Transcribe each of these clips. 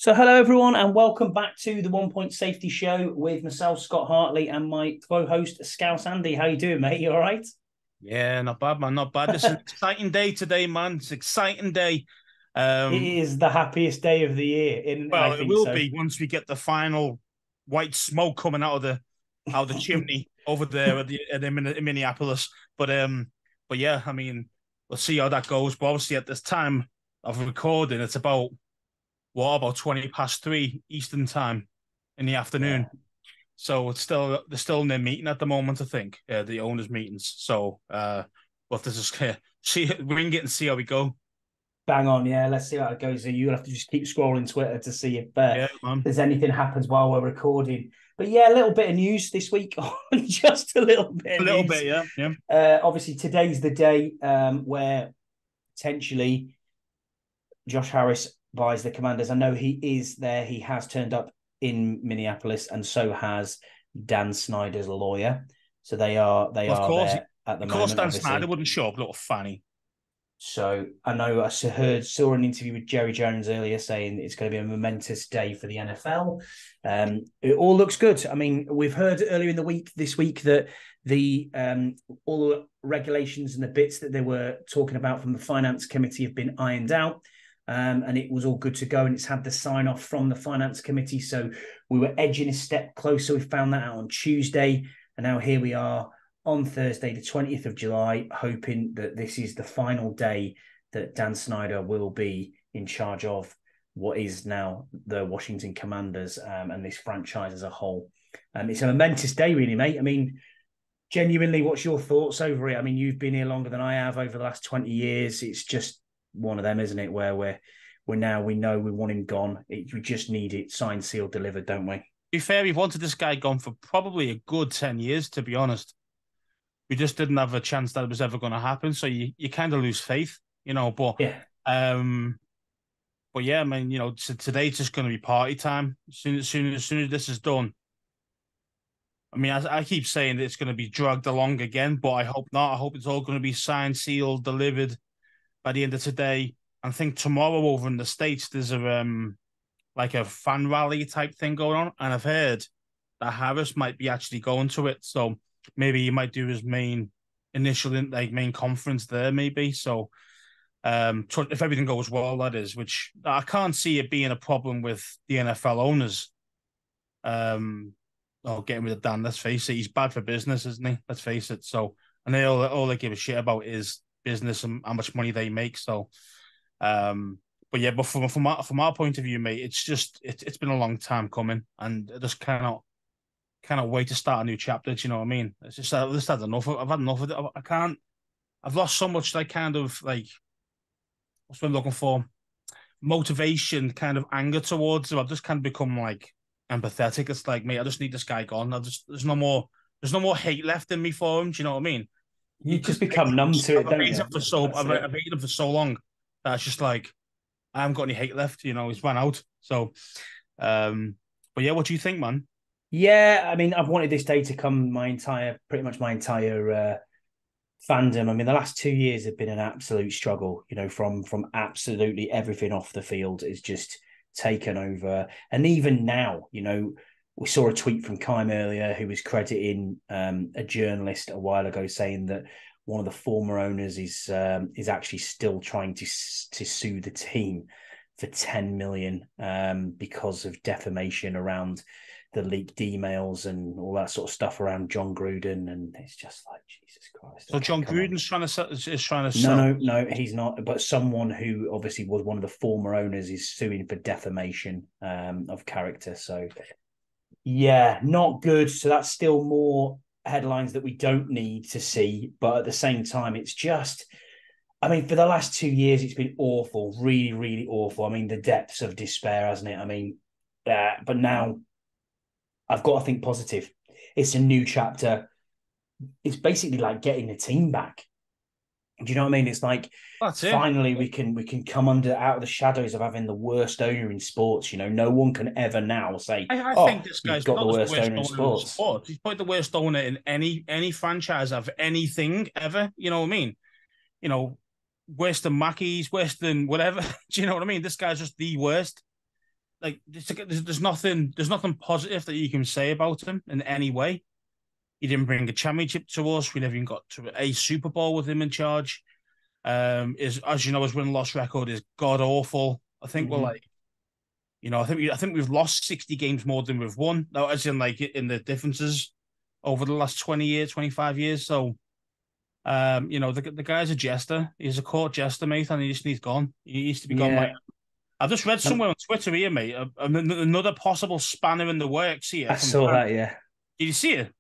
So, hello everyone, and welcome back to the One Point Safety Show with myself, Scott Hartley, and my co-host Scouse Andy. How you doing, mate? You all right? Yeah, not bad, man. Not bad. This is an exciting day today, man. It's an exciting day. It Um, is the happiest day of the year, in I well, it think will so. be once we get the final white smoke coming out of the chimney over there in Minneapolis. But yeah, I mean, we'll see how that goes. But obviously, at this time of recording, it's about 20 past 3 Eastern time in the Yeah, afternoon. So they're still in their meeting at the moment, I think, the owners' meetings. So we'll have to just see ring it and see how we go. bang on. Yeah, let's see how it goes. So you'll have to just keep scrolling Twitter to see if Yeah, man. there's anything happens while we're recording. But yeah, a little bit of news this week, just a little bit A of little bit, news. yeah, yeah. Obviously, today's the day where potentially Josh Harris buys the Commanders. I know he is there. He has turned up in Minneapolis, and so has Dan Snyder's lawyer. So they Well, are there at the of course, moment, Dan Snyder obviously. wouldn't show up, little fanny. So I know saw an interview with Jerry Jones earlier saying it's going to be a momentous day for the NFL. It all looks good. I mean, we've heard earlier in the week this week that the all the regulations and the bits that they were talking about from the finance committee have been ironed out. And it was all good to go, and it's had the sign off from the finance committee. So we were edging a step closer. We found that out on Tuesday, and now here we are on Thursday, the 20th of July, hoping that this is the final day that Dan Snyder will be in charge of what is now the Washington Commanders and this franchise as a whole. It's a momentous day, really, mate. I mean, genuinely, what's your thoughts over it? I mean, you've been here longer than I have over the last 20 years. It's just one of them, isn't it, where we're now, we know we want him gone. We just need it signed, sealed, delivered, don't we? To be fair, we've wanted this guy gone for probably a good 10 years, to be honest. We just didn't have a chance that it was ever going to happen. So you kind of lose faith, you know. Yeah. Um, but yeah, I mean, today's just going to be party time. As soon as this is done, I mean, I keep saying that it's going to be dragged along again, but I hope not. I hope it's all going to be signed, sealed, delivered by the end of today. I think tomorrow over in the States, there's a like a fan rally type thing going on, and I've heard that Harris might be actually going to it. So maybe he might do his main conference there, maybe. So if everything goes well, that is, which I can't see it being a problem with the NFL owners. Um, getting rid of Dan. Let's face it, he's bad for business, isn't he? Let's face it. So, and all they give a shit about is business and how much money they make. So, but yeah, but from our point of view, mate, it's been a long time coming, and I just cannot wait to start a new chapter. Do you know what I mean? It's just I've just had enough. I've had enough of it. I can't. I've lost so much like kind of like what's what I'm looking for motivation, kind of anger towards him. I've just kind of become like empathetic. It's like, mate, I just need this guy gone. There's no more hate left in me for him. Do you know what I mean? You Because just become numb to it, I've don't hated you? him for so That's it. I've hated him for so long that it's just like I haven't got any hate left. He's run out. So, but yeah, what do you think, man? Yeah, I mean, I've wanted this day to come pretty much my entire fandom. I mean, the last 2 years have been an absolute struggle. From absolutely everything off the field is just taken over, and even now, we saw a tweet from Kime earlier who was crediting a journalist a while ago saying that one of the former owners is actually still trying to sue the team for 10 million because of defamation around the leaked emails and all that sort of stuff around John Gruden, and it's just like Jesus Christ. So Okay, John come on. Gruden's trying to No, settle. no, no, he's not. But someone who obviously was one of the former owners is suing for defamation of character. So yeah, not good. So that's still more headlines that we don't need to see. But at the same time, it's just, I mean, for the last 2 years, it's been awful, really, really awful. I mean, the depths of despair, hasn't it? I mean, but now I've got to think positive. It's a new chapter. It's basically like getting the team back. Do you know what I mean? It's like That's it. finally we can come under out of the shadows of having the worst owner in sports. No one can ever now say, I "Oh, think this you've guy's got the not the worst worst owner in owner in sports." sport. He's probably the worst owner in any franchise of anything ever. You know what I mean? You know, worse than Mackey's, worse than whatever. Do you know what I mean? This guy's just the worst. like there's nothing positive that you can say about him in any way. He didn't bring a championship to us. We never even got to a Super Bowl with him in charge. Is, as you know, his win-loss record is god awful. I think we're like, I think we've lost 60 games more than we've won. Now, as in like in the differences over the last 20 years, 25 years. So, the guy's a jester. He's a court jester, mate, and he's gone. He needs to be gone. Yeah. I've just read somewhere on Twitter here, mate, another possible spanner in the works here. I saw that, yeah. Did you see it?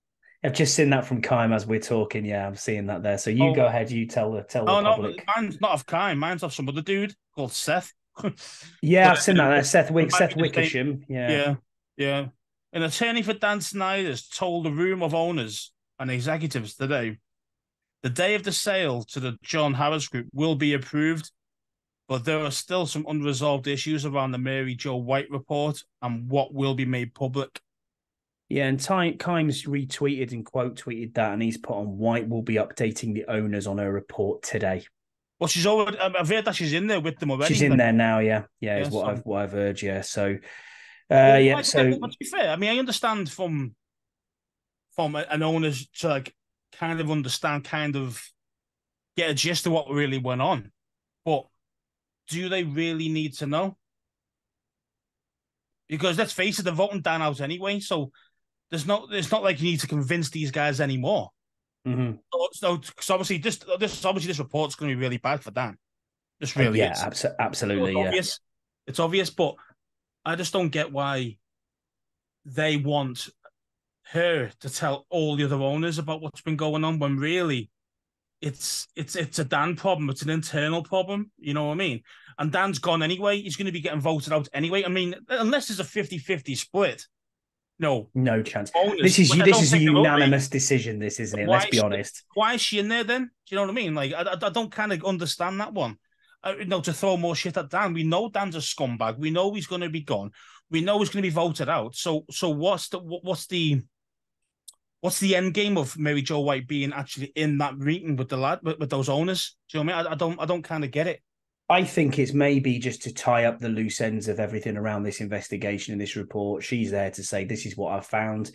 I've just seen that from Kime as we're talking. Yeah, I'm seeing that there. So you go ahead. You tell the public. No, mine's not of Kime. Mine's of some other dude called Seth. Yeah, I've seen that there. Seth Wickersham. Yeah. Yeah. An attorney for Dan Snyder's told a room of owners and executives today the day of the sale to the John Harris Group will be approved, but there are still some unresolved issues around the Mary Jo White report and what will be made public. Yeah, and Kimes retweeted and quote tweeted that, and he's put on White will be updating the owners on her report today. Well, she's already. I've heard that she's in there with them already. She's in there now. Yeah, is what I've heard. Yeah, so So to be fair, I mean, I understand from an owner's to like kind of understand, kind of get a gist of what really went on, but do they really need to know? Because let's face it, they're voting Dan out anyway, so. It's not like you need to convince these guys anymore. Mm-hmm. So obviously this report's going to be really bad for Dan. This really is. Absolutely. It's obvious, but I just don't get why they want her to tell all the other owners about what's been going on when really it's a Dan problem. It's an internal problem. You know what I mean? And Dan's gone anyway. He's going to be getting voted out anyway. I mean, unless there's a 50-50 split. No chance. This is a unanimous decision, this, isn't it? Let's be honest. Why is she in there then? Do you know what I mean? Like, I don't kind of understand that one. To throw more shit at Dan. We know Dan's a scumbag. We know he's going to be gone. We know he's going to be voted out. So what's the end game of Mary Jo White being actually in that meeting with the lad with those owners? Do you know what I mean? I don't kind of get it. I think it's maybe just to tie up the loose ends of everything around this investigation and this report. She's there to say, this is what I've found.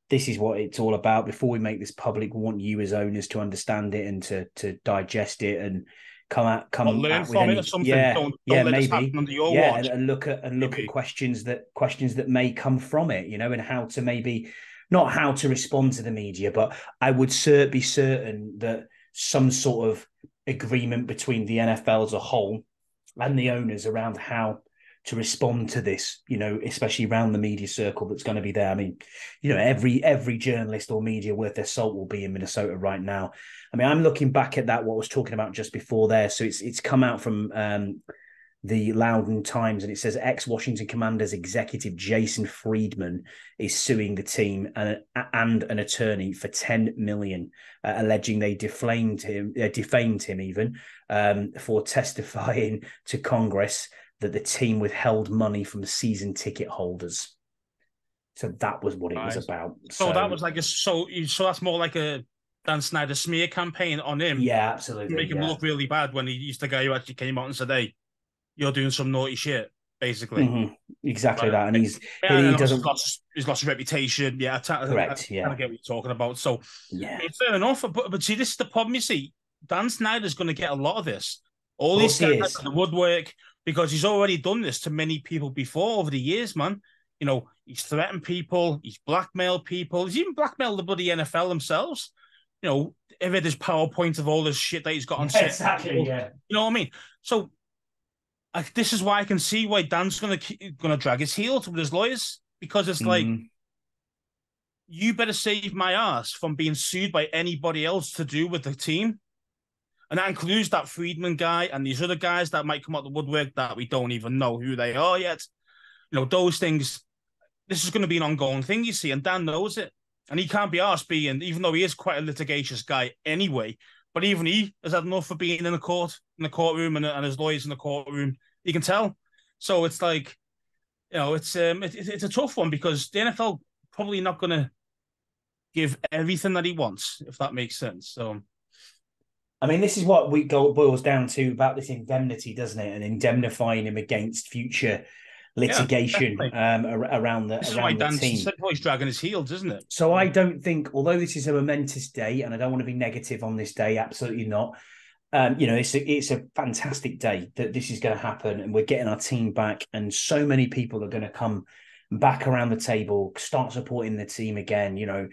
This is what it's all about. Before we make this public, we want you as owners to understand it and to digest it and learn from it or something. Don't maybe. And look at questions that may come from it, and how to maybe not how to respond to the media, but I would be certain that some sort of agreement between the NFL as a whole and the owners around how to respond to this, especially around the media circle that's going to be there. I mean, every journalist or media worth their salt will be in Minnesota right now. I mean, I'm looking back at what I was talking about just before there. So it's come out from the Loudoun Times, and it says ex-Washington Commanders executive Jason Friedman is suing the team and an attorney for $10 million, alleging they defamed him even for testifying to Congress that the team withheld money from season ticket holders. So that was what it was about. So that was like so that's more like a Dan Snyder smear campaign on him. Yeah, absolutely. To make him look really bad when he's the guy who actually came out and said, "Hey, you're doing some naughty shit," basically. Mm-hmm. Exactly that. And he's lost his reputation. Yeah, correct. I get what you're talking about. So, fair enough. But see, this is the problem. You see, Dan Snyder's going to get a lot of this. All these guys at the woodwork, because he's already done this to many people before over the years, man. He's threatened people. He's blackmailed people. He's even blackmailed the bloody NFL themselves. If it is PowerPoint of all this shit that he's got on set. Exactly, yeah. You know what I mean? So, this is why I can see why Dan's gonna drag his heels with his lawyers, because it's like, you better save my ass from being sued by anybody else to do with the team, and that includes that Friedman guy and these other guys that might come out the woodwork that we don't even know who they are yet. Those things. This is going to be an ongoing thing, you see, and Dan knows it, and he can't be arsed being, even though he is quite a litigious guy anyway. But even he has had enough for being in the courtroom, and his lawyers in the courtroom. You can tell. So it's like, it's a tough one, because the NFL probably not going to give everything that he wants, if that makes sense. So, I mean, this is what boils down to about this indemnity, doesn't it? And indemnifying him against future litigation definitely. around This is why the Dan's team. always dragging his heels, isn't it? So I don't think, although this is a momentous day, and I don't want to be negative on this day, absolutely not. It's a fantastic day that this is going to happen, and we're getting our team back, and so many people are going to come back around the table, start supporting the team again.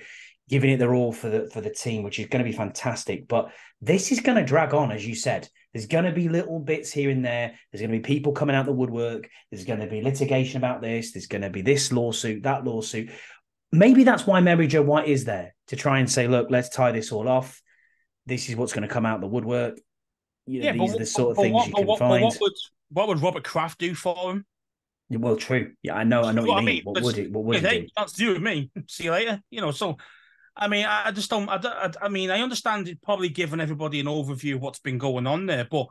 Giving it their all for the team, which is going to be fantastic. But this is going to drag on, as you said. There's going to be little bits here and there. There's going to be people coming out the woodwork. There's going to be litigation about this. There's going to be this lawsuit, that lawsuit. Maybe that's why Mary Jo White is there, to try and say, look, let's tie this all off. This is what's going to come out the woodwork. These are the sort of things you can find. What would Robert Kraft do for him? Well, true. Yeah, I know what you mean. What would it? What would it do? That's to do with me. See you later. So I mean, I just don't. I mean, I understand it probably giving everybody an overview of what's been going on there, but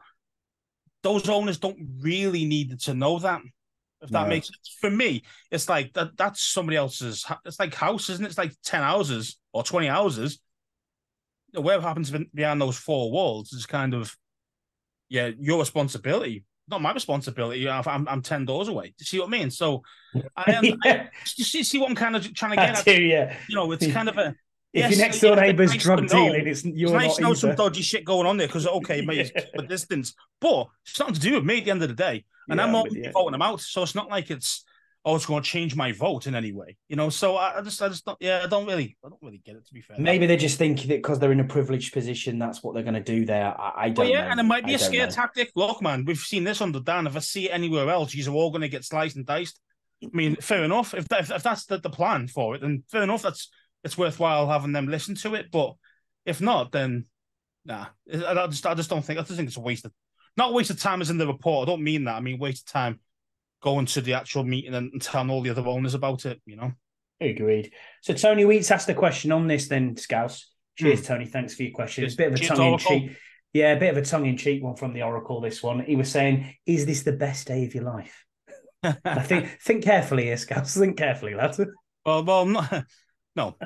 those owners don't really need to know that. If that makes sense. For me, it's like that's somebody else's. It's like house, isn't it? It's like 10 houses or 20 houses. Whatever happens behind those four walls is kind of, your responsibility. Not my responsibility. I'm 10 doors away. Do you see what I mean? So, I see what I'm kind of trying to get at. Yeah. It's kind of a. If your next door neighbour's drug dealing, it's nice to know some dodgy shit going on there because mate, it's a distance, but it's nothing to do with me at the end of the day, and I'm not voting them out, so it's not like it's going to change my vote in any way, So I just don't, I don't really get it, to be fair. Maybe they just think that because they're in a privileged position, that's what they're going to do there. I don't know. And it might be a scare tactic. Look, man, we've seen this under Dan. If I see it anywhere else, you're all going to get sliced and diced. I mean, fair enough. If that's the plan for it, then fair enough. It's worthwhile having them listen to it, but if not, then nah. I just don't think. I just think it's a waste of, not a waste of time as in the report. I don't mean that. I mean waste of time going to the actual meeting and telling all the other owners about it. Agreed. So Tony Wheats asked a question on this. Then Scouse. Cheers, Tony. Thanks for your question. It's a bit of a tongue in cheek. Yeah, a bit of a tongue in cheek one from the Oracle. This one. He was saying, "Is this the best day of your life?" I think carefully here, Scouse. Think carefully, lad. Well, no. No,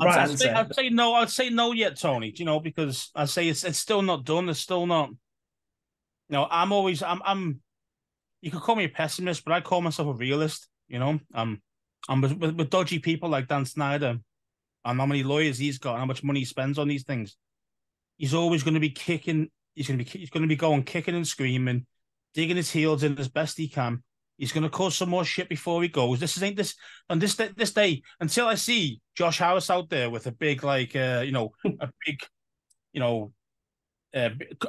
I'd say no. I'd say no yet, Tony. Because I say it's still not done. It's still not. I'm always. You could call me a pessimist, but I call myself a realist. I'm with dodgy people like Dan Snyder, and how many lawyers he's got, and how much money he spends on these things. He's always going to be kicking. He's going to be going kicking and screaming, digging his heels in as best he can. He's going to cause some more shit before he goes. This day until I see Josh Harris out there with a big a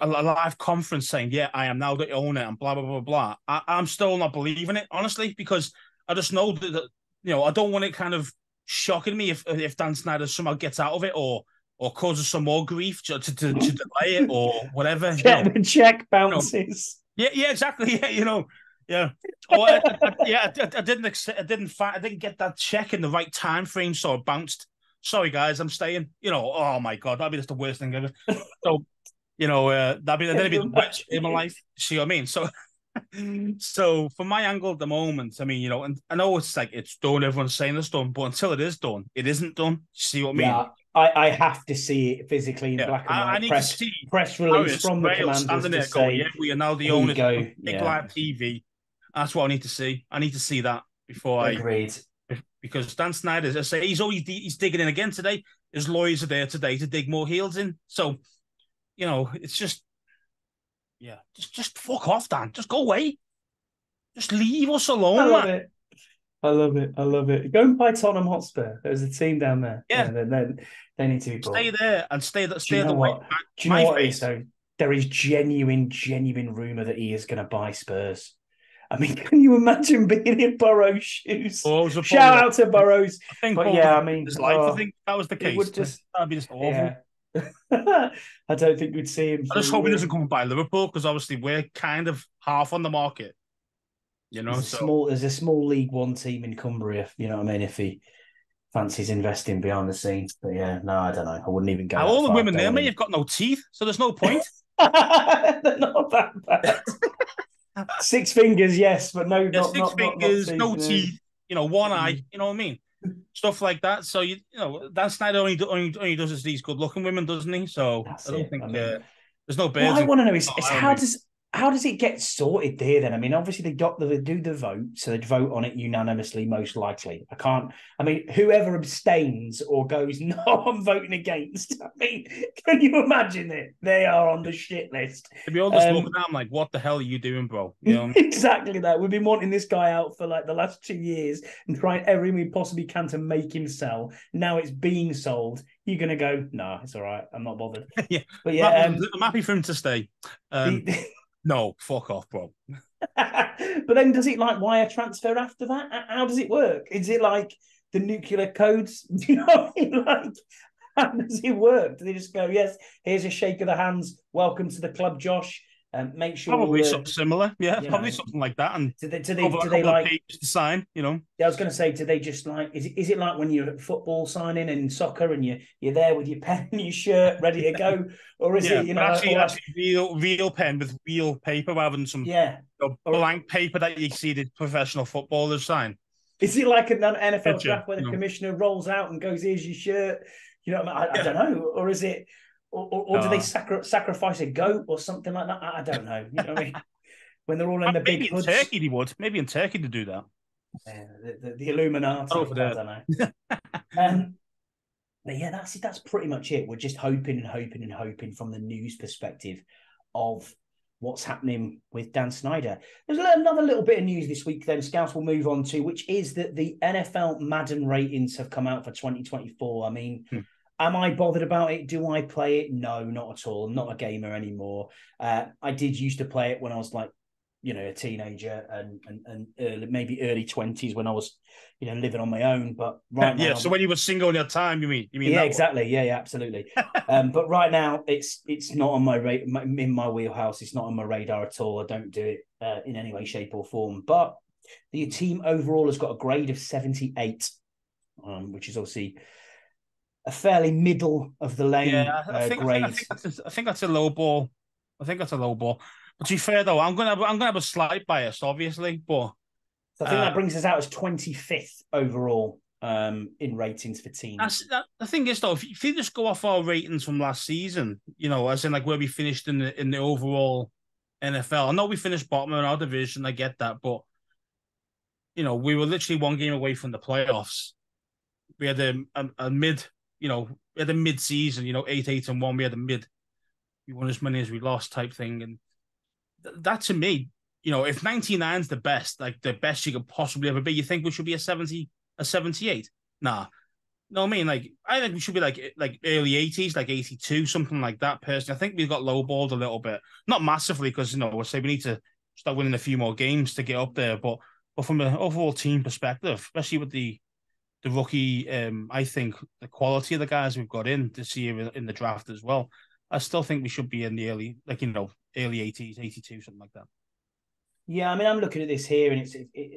live conference saying, "Yeah, I am now the owner," and blah blah blah blah. I'm still not believing it, honestly, because I just know that I don't want it kind of shocking me if Dan Snyder somehow gets out of it or causes some more grief to delay it or whatever. The check bounces. Yeah, exactly. Yeah. Oh, I didn't get that check in the right time frame, so it bounced. Sorry, guys, I'm staying. Oh my god, that'd be just the worst thing ever. So, that'd be the worst in my life. See what I mean? So, so from my angle at the moment, I mean, and I know it's like it's done. Everyone's saying it's done, but until it is done, it isn't done. See what I mean? Yeah. I have to see it physically in black and white. I need to see press release from the Commanders to say, we are now the owners of Big Live TV. That's what I need to see. I need to see that before Agreed. Because Dan Snyder, as I say, he's digging in again today. His lawyers are there today to dig more heels in. So, it's just, just fuck off, Dan. Just go away. Just leave us alone. I love it. Go and buy Tottenham Hotspur. There's a team down there. Yeah. They need to be bought. Stay there and stay the way. way. Do you know what is though? There is genuine rumour that he is going to buy Spurs. I mean, can you imagine being in Burrow's shoes? Shout out to Burrows. I think that was the case. That'd be just awful. Yeah. I don't think we'd see him. I just hope he doesn't come by Liverpool because obviously we're kind of half on the market. There's a small League One team in Cumbria. You know what I mean? If he fancies investing behind the scenes, but yeah, no, I don't know. I wouldn't even go. All the women there, mate, have got no teeth, so there's no point. They're not that bad. 6 fingers, yes, but no, yeah, not 6 fingers, not teeth, one eye, you know what I mean? Stuff like that. So, Dan Snyder only does these good-looking women, doesn't he? So, I don't think there's no birds. What I want to know is how does it get sorted there then? I mean, obviously they do the vote, so they'd vote on it unanimously, most likely. I mean, whoever abstains or goes, no, I'm voting against. I mean, can you imagine it? They are on the shit list. To be honest, looking at him like, what the hell are you doing, bro? You know? Exactly that. We've been wanting this guy out for like the last 2 years and trying everything we possibly can to make him sell. Now it's being sold. You're going to go, no, it's all right. I'm not bothered. Yeah. But yeah. I'm happy for him to stay. No, fuck off, bro. But then does it like wire transfer after that? How does it work? Is it like the nuclear codes? Do you know what I mean? Like, how does it work? Do they just go, yes, here's a shake of the hands. Welcome to the club, Josh. Make sure probably something similar, yeah, probably something like that. And do they like to sign? You know, yeah, I was going to say, do they just like is it like when you're at football signing and soccer and you're there with your pen and your shirt ready to go, or is it actually real pen with real paper rather than some blank paper that you see the professional footballers sign? Is it like an NFL draft where the commissioner rolls out and goes, "Here's your shirt"? You know what I mean? I don't know, or is it? Or do they sacrifice a goat or something like that? I don't know. You know what I mean? When they're all in the big hoods. Turkey, they would. Maybe in Turkey to do that. Yeah, the Illuminati. Over there. I don't know. But yeah, that's pretty much it. We're just hoping from the news perspective of what's happening with Dan Snyder. There's another little bit of news this week then, Scouts will move on to, which is that the NFL Madden ratings have come out for 2024. I mean... Am I bothered about it? Do I play it? No, not at all. I'm not a gamer anymore. I did used to play it when I was like, a teenager and maybe early 20s when I was, living on my own. But right now, so when you were single in your time, you mean? Yeah, exactly. Yeah, absolutely. But right now, it's not on in my wheelhouse. It's not on my radar at all. I don't do it in any way, shape, or form. But the team overall has got a grade of 78, which is obviously a fairly middle of the lane grade. I think that's a low ball. But to be fair though, I'm gonna have a slight bias, obviously, but so I think that brings us out as 25th overall in ratings for teams. The thing is though, if you just go off our ratings from last season, as in like where we finished in the overall NFL. I know we finished bottom in our division. I get that, but we were literally one game away from the playoffs. We had a mid. We had a mid-season, 8-1. We had a mid. We won as many as we lost type thing. And that to me, if 99's the best, like the best you could possibly ever be, you think we should be a 78? Nah. No, I mean, like, I think we should be like early 80s, like 82, something like that, personally. I think we've got lowballed a little bit. Not massively, because, we say we need to start winning a few more games to get up there. But from an overall team perspective, especially with the rookie, I think the quality of the guys we've got in this year in the draft as well, I still think we should be in the early 80s, 82, something like that. Yeah, I mean, I'm looking at this here, and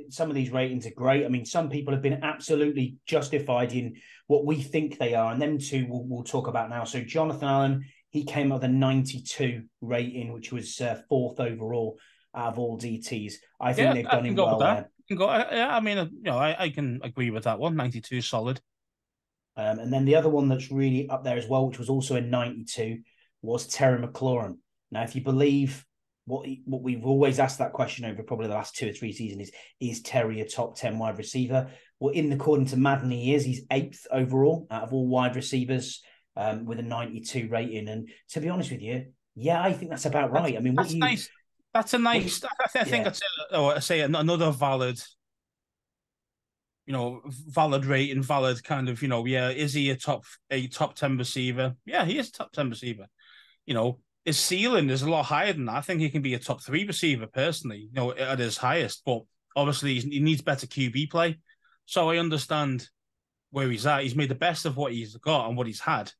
some of these ratings are great. I mean, some people have been absolutely justified in what we think they are, and them two we'll talk about now. So Jonathan Allen, he came up with a 92 rating, which was fourth overall out of all DTs. I think they've done him well there. Yeah, I mean, I can agree with that one. 92 solid. And then the other one that's really up there as well, which was also in 92, was Terry McLaurin. Now, if you believe what we've always asked that question over probably the last 2 or 3 seasons is Terry a top 10 wide receiver? Well, according to Madden, he's 8th overall out of all wide receivers with a 92 rating. And to be honest with you, yeah, I think that's about right. I mean, that's nice. That's a nice. I think that's another valid. Valid rating, valid kind of. Is he a top 10 receiver? Yeah, he is a top 10 receiver. His ceiling is a lot higher than that. I think he can be a top 3 receiver personally. At his highest, but obviously he needs better QB play. So I understand where he's at. He's made the best of what he's got and what he's had.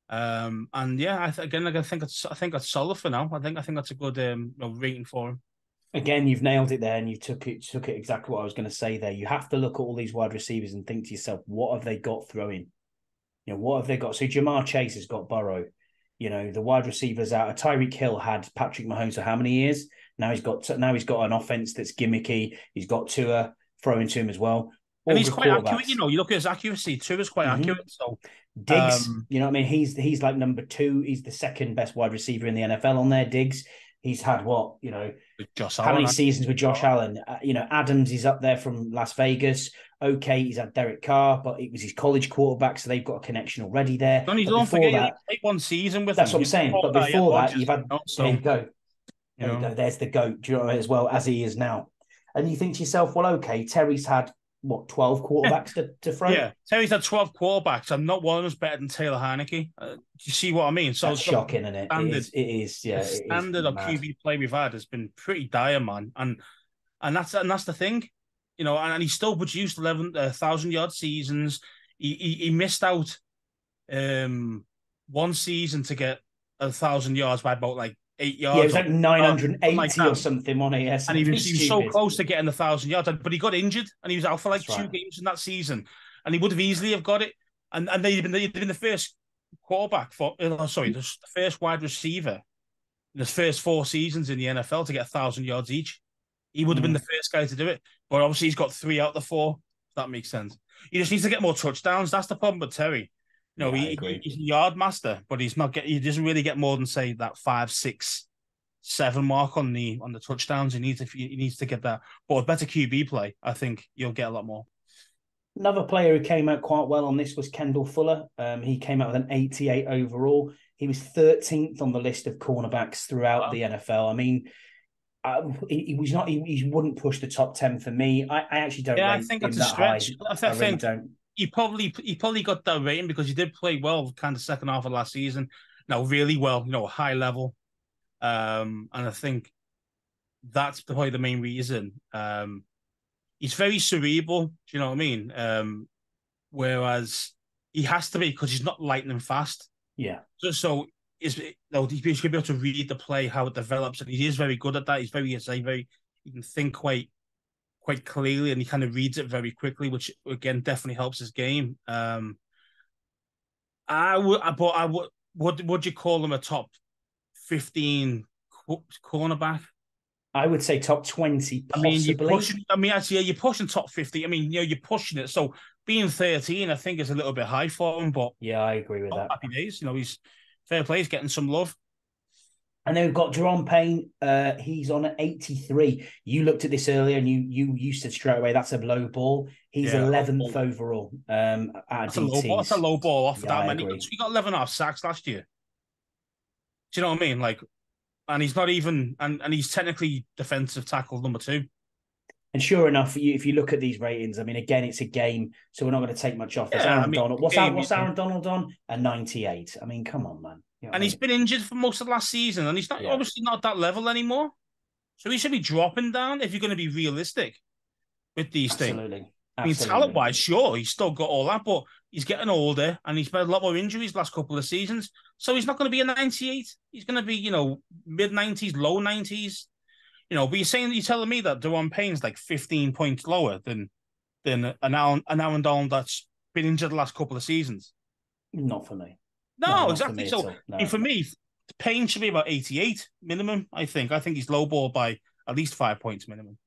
And yeah, I think that's solid for now. I think that's a good rating for him. Again, you've nailed it there, and you took it exactly what I was going to say there. You have to look at all these wide receivers and think to yourself, what have they got throwing? What have they got? So Jamar Chase has got Burrow. The wide receivers out. Tyreek Hill had Patrick Mahomes for how many years? Now he's got an offense that's gimmicky. He's got Tua throwing to him as well. And he's quite accurate. You look at his accuracy. Tua's quite accurate. So Diggs, you know what I mean? He's like number 2. He's the second best wide receiver in the NFL on there, Diggs. He's had With Josh how Allen, many seasons with Josh Allen? Adams is up there from Las Vegas. Okay, he's had Derek Carr, but it was his college quarterback, so they've got a connection already there. But don't before forget, he that, played one season with that's him. what I'm saying. But He had before that, Rodgers, you've had there you go. There you go. There's the GOAT, do you know what I mean, as well as he is now. And you think to yourself, well, okay, Terry's had 12 quarterbacks to throw? Yeah, Terry's had 12 quarterbacks, and not one of them's better than Taylor Heineke. Do you see what I mean? So that's shocking, isn't it? Standard, it is. Yeah, the standard of mad. QB play we've had has been pretty dire, man. And that's the thing, and he still produced 11,000-yard seasons. He missed out one season to get 1,000 yards by about like 8 yards. Yeah, it was like 980 like or something on it. Yes, and he was so close to getting 1,000 yards, but he got injured and he was out for like two games in that season, and he would have easily have got it. And they'd been the first quarterback the first wide receiver in his first 4 seasons in the NFL to get 1,000 yards each. He would have been the first guy to do it, but obviously he's got 3 out of the 4. If that makes sense. He just needs to get more touchdowns. That's the problem with Terry. He's a yard master, but he doesn't really get more than say that 5, 6, 7 mark on the touchdowns. He needs to get that. But with better QB play, I think you'll get a lot more. Another player who came out quite well on this was Kendall Fuller. He came out with an 88 overall. He was 13th on the list of cornerbacks throughout the NFL. I mean, he was not. He wouldn't push the top 10 for me. I actually don't. Yeah, I think that's a stretch. I really don't. He probably got that rating because he did play well, kind of second half of last season. No, really well. High level. And I think that's probably the main reason. He's very cerebral. Do you know what I mean? Whereas he has to be because he's not lightning fast. Yeah. So he's going to be able to read the play, how it develops, and he is very good at that. He can think quite clearly, and he kind of reads it very quickly, which again definitely helps his game. Would you call him a top 15 cornerback? I would say top 20, possibly. You're pushing top 50. I mean, you're pushing it. So being 13, I think, is a little bit high for him. But yeah, I agree with that. Happy days. He's fair play. He's getting some love. And then we've got Jerome Payne. He's on an 83. You looked at this earlier, and you said straight away that's a low ball. He's 11th overall. That's a low ball off of that many. He got 11.5 sacks last year. Do you know what I mean? Like. And he's not even, and he's technically defensive tackle number 2. And sure enough, if you look at these ratings, I mean, again, it's a game, so we're not going to take much off. Donald. What's Aaron Donald on? A 98. I mean, come on, man. And he's been injured for most of last season, and he's not obviously not that level anymore. So he should be dropping down if you're going to be realistic with these things. I mean, talent-wise, sure, he's still got all that, but he's getting older and he's had a lot more injuries last couple of seasons. So he's not going to be a 98. He's going to be, mid-90s, low 90s. But you're telling me that Jerome Payne's like 15 points lower than an Aaron Donald that's been injured the last couple of seasons. Not for me. No, exactly. For me, Payne should be about 88 minimum, I think. I think he's lowballed by at least 5 points minimum.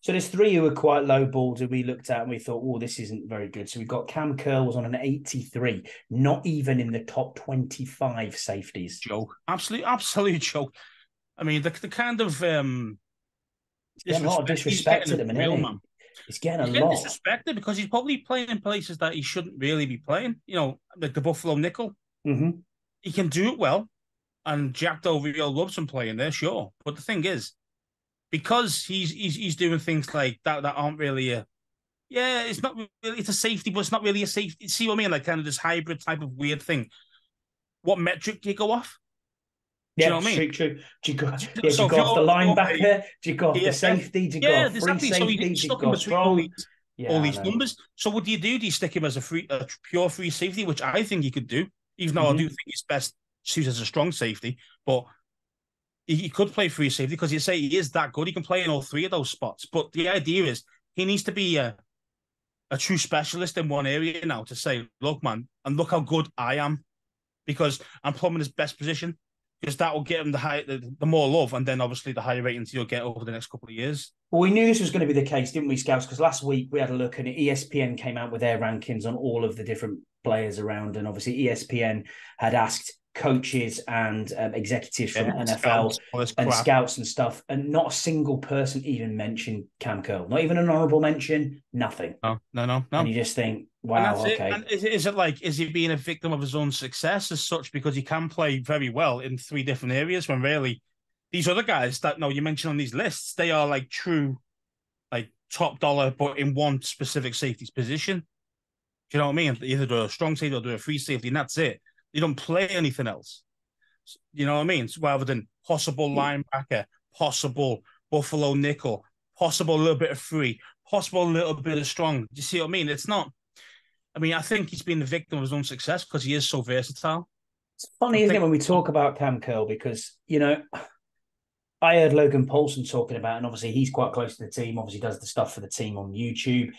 So there's 3 who were quite low balled who we looked at and we thought, oh, this isn't very good. So we've got Cam Curl was on an 83, not even in the top 25 safeties. Joke. Absolute joke. I mean, the kind of... There's a lot of disrespect at him, isn't he? He's getting a lot. Disrespected because he's probably playing in places that he shouldn't really be playing. Like the Buffalo nickel. Mm-hmm. He can do it well. And Jack Del Rio loves him playing there, sure. But the thing is, because he's doing things like that aren't really it's not really, it's a safety, but it's not really a safety. See what I mean? Like kind of this hybrid type of weird thing. What metric do you go off? Do you know what I mean? True. Do you go off the linebacker? Do you go off the safety? Do you go off free safety? Do you go strong? All these numbers. So what do? Do you stick him as a pure free safety, which I think he could do, even though I do think he's best suited as a strong safety, but he could play free safety because you say he is that good. He can play in all 3 of those spots. But the idea is he needs to be a true specialist in one area now to say, look, man, and look how good I am because I'm plumbing his best position because that will get him the more love and then obviously the higher ratings you'll get over the next couple of years. Well, we knew this was going to be the case, didn't we, Scouts? Because last week we had a look and ESPN came out with their rankings on all of the different players around. And obviously ESPN had asked coaches and executives from NFL scouts, all this and crap. scouts and stuff, and not a single person even mentioned Cam Curl. Not even an honourable mention. Nothing. No. And you just think, And wow, that's it. okay. And is it like, is he being a victim of his own success as such because he can play very well in 3 different areas when really these other guys that you mentioned on these lists, they are like true, like top dollar, but in one specific safety's position. Do you know what I mean? They either do a strong safety or do a free safety, and that's it. They don't play anything else. You know what I mean? So rather than possible linebacker, possible Buffalo nickel, possible a little bit of free, possible a little bit of strong. Do you see what I mean? It's not. I mean, I think he's been the victim of his own success because he is so versatile. It's funny, isn't it, when we talk about Cam Curl, because, I heard Logan Paulson talking about, and obviously he's quite close to the team, obviously does the stuff for the team on YouTube.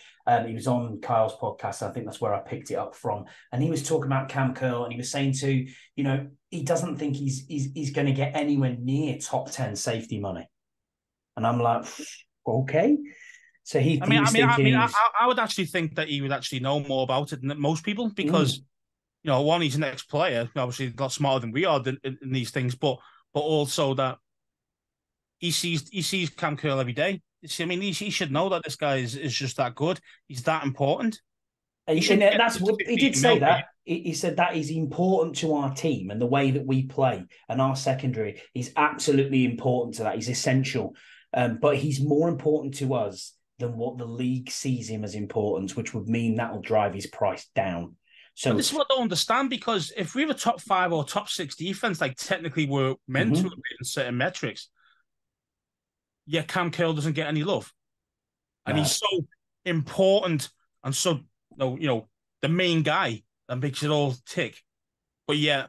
He was on Kyle's podcast. I think that's where I picked it up from. And he was talking about Cam Curl, and he was saying he doesn't think he's going to get anywhere near top 10 safety money. And I'm like, okay. So he was thinking I would actually think that he would actually know more about it than most people because, one, he's an ex-player, obviously a lot smarter than we are in these things, but also that he sees Cam Curl every day. I mean, he should know that this guy is just that good. He's that important. And that's what he did say. That he said that is important to our team and the way that we play and our secondary. He's absolutely important to that. He's essential, but he's more important to us than what the league sees him as important, which would mean that will drive his price down. So this is what I don't understand, because if we have a top 5 or top 6 defense, like technically we're meant to in certain metrics, yet Cam Curl doesn't get any love. And he's so important and so, the main guy that makes it all tick. But yeah,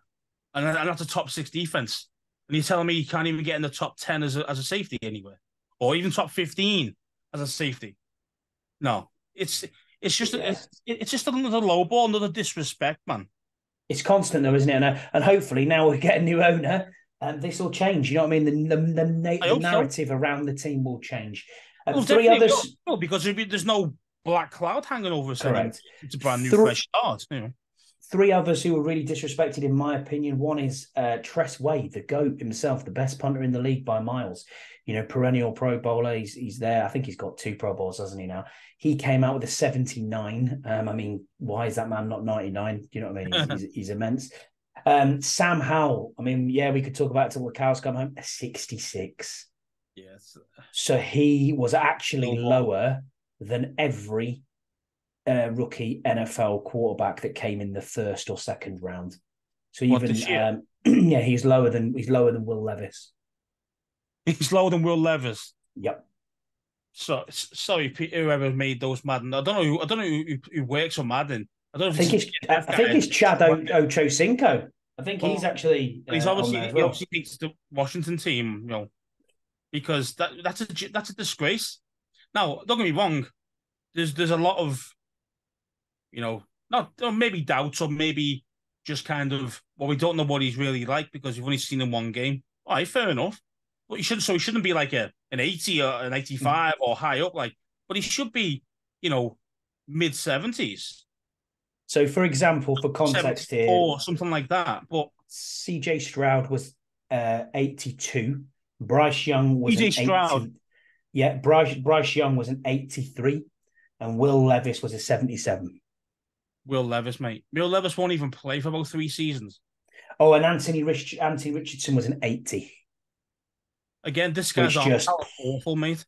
and that's a top 6 defense. And you're telling me you can't even get in the top 10 as a safety anywhere, or even top 15 as a safety. No, it's just another low ball, another disrespect, man. It's constant though, isn't it? And hopefully now we get a new owner, and this will change. You know what I mean? The narrative around the team will change. Well, 3 others, because there's no black cloud hanging over us. Correct. It's a brand new fresh start. 3 others who were really disrespected, in my opinion. One is Tress Way, the GOAT himself, the best punter in the league by miles. Perennial Pro Bowler. He's there. I think he's got 2 Pro Bowls, hasn't he now? He came out with a 79. I mean, why is that man not 99? You know what I mean? He's immense. Sam Howell. I mean, yeah, we could talk about it till the cows come home. A 66. Yes. So he was actually lower than every rookie NFL quarterback that came in the 1st or 2nd round. So even he's lower than Will Levis. He's lower than Will Levis. Yep. So sorry, whoever made those Madden. I don't know who works on Madden. I think it's Chad Ochocinco. I think he's actually. He's obviously he obviously beats the Washington team, because that's a disgrace. Now, don't get me wrong. There's a lot of, not maybe doubts, or maybe just kind of, we don't know what he's really like because we've only seen him 1 game. All right, fair enough. But he shouldn't be like an 80 or an 85 or high up, but he should be, mid 70s. So, for example, for context here, or something like that. But CJ Stroud was 82. Bryce Young was CJ Stroud. Yeah, Bryce Young was an 83, and Will Levis was a 77. Will Levis, mate. Will Levis won't even play for about 3 seasons. Oh, and Anthony Richardson was an 80. Again, this guy's just awful, mate.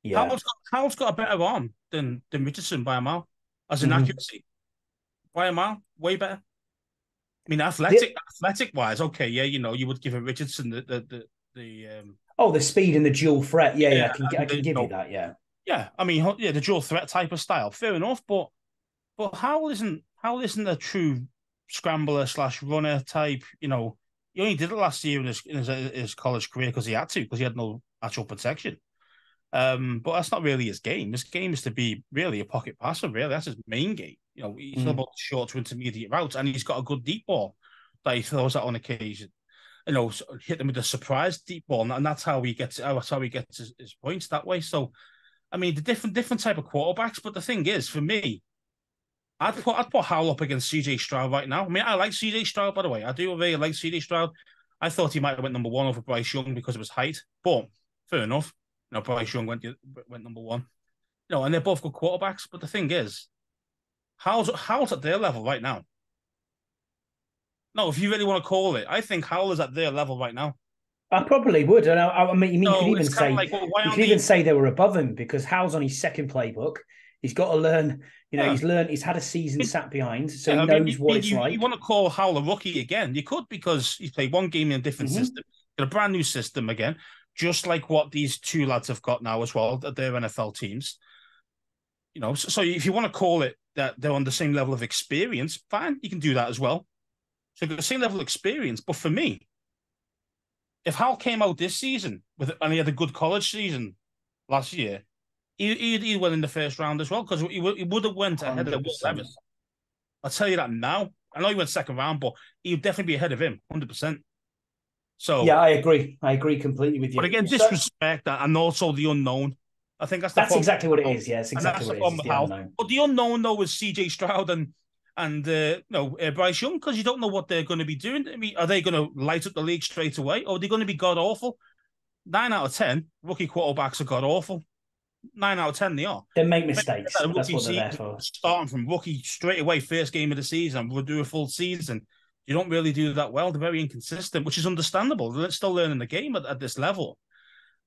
Yeah, Howell's got a better arm than Richardson by a mile, as in accuracy. By a mile, way better. I mean, athletic wise, okay, yeah, you would give a Richardson the speed and the dual threat. Yeah, I can give you that. Yeah. I mean, the dual threat type of style, fair enough. But Howell isn't a true scrambler / runner type. He only did it last year in his college career because he had no actual protection. But that's not really his game. His game is to be really a pocket passer. Really, that's his main game. He's all about short to intermediate routes, and he's got a good deep ball that he throws out on occasion. Hit them with a surprise deep ball, and that's how he gets his points that way. So, I mean, the different type of quarterbacks. But the thing is, for me, I'd put Howell up against CJ Stroud right now. I mean, I like CJ Stroud, by the way. I do really like CJ Stroud. I thought he might have went number one over Bryce Young because of his height, but fair enough. Bryce Young went number one. And they're both good quarterbacks. But the thing is, Howell's at their level right now. No, if you really want to call it, I think Howell is at their level right now. I probably would, and I mean, you So could even it's kind say of like, well, why you aren't could even they? say they were above him because Howell's on his second playbook. He's got to learn. Yeah. He's learned. He's had a season sat behind, so Yeah, he I mean, knows what it's like. you want to call Howell a rookie again? You could because he's played one game in a different system, in a brand new system again, just like what these two lads have got now as well. They're NFL teams. So if you want to call it that they're on the same level of experience, fine, you can do that as well. So they've got the same level of experience. But for me, if Howell came out this season and he had a good college season last year, he went in the first round as well because he would have went ahead of Will Levis. I'll tell you that now. I know he went second round, but he would definitely be ahead of him, 100%. So yeah, I agree. I agree completely with you. But again, disrespect and also the unknown. I think that's exactly what it is. Yeah, it's exactly what it is. It's the unknown. But the unknown though is CJ Stroud and Bryce Young because you don't know what they're going to be doing. I mean, are they going to light up the league straight away, or are they going to be god awful? 9 out of 10 rookie quarterbacks are god awful. 9 out of 10 they are. They make mistakes. That's what they're there for. Starting from rookie straight away, first game of the season, we'll do a full season. You don't really do that well. They're very inconsistent, which is understandable. They're still learning the game at this level.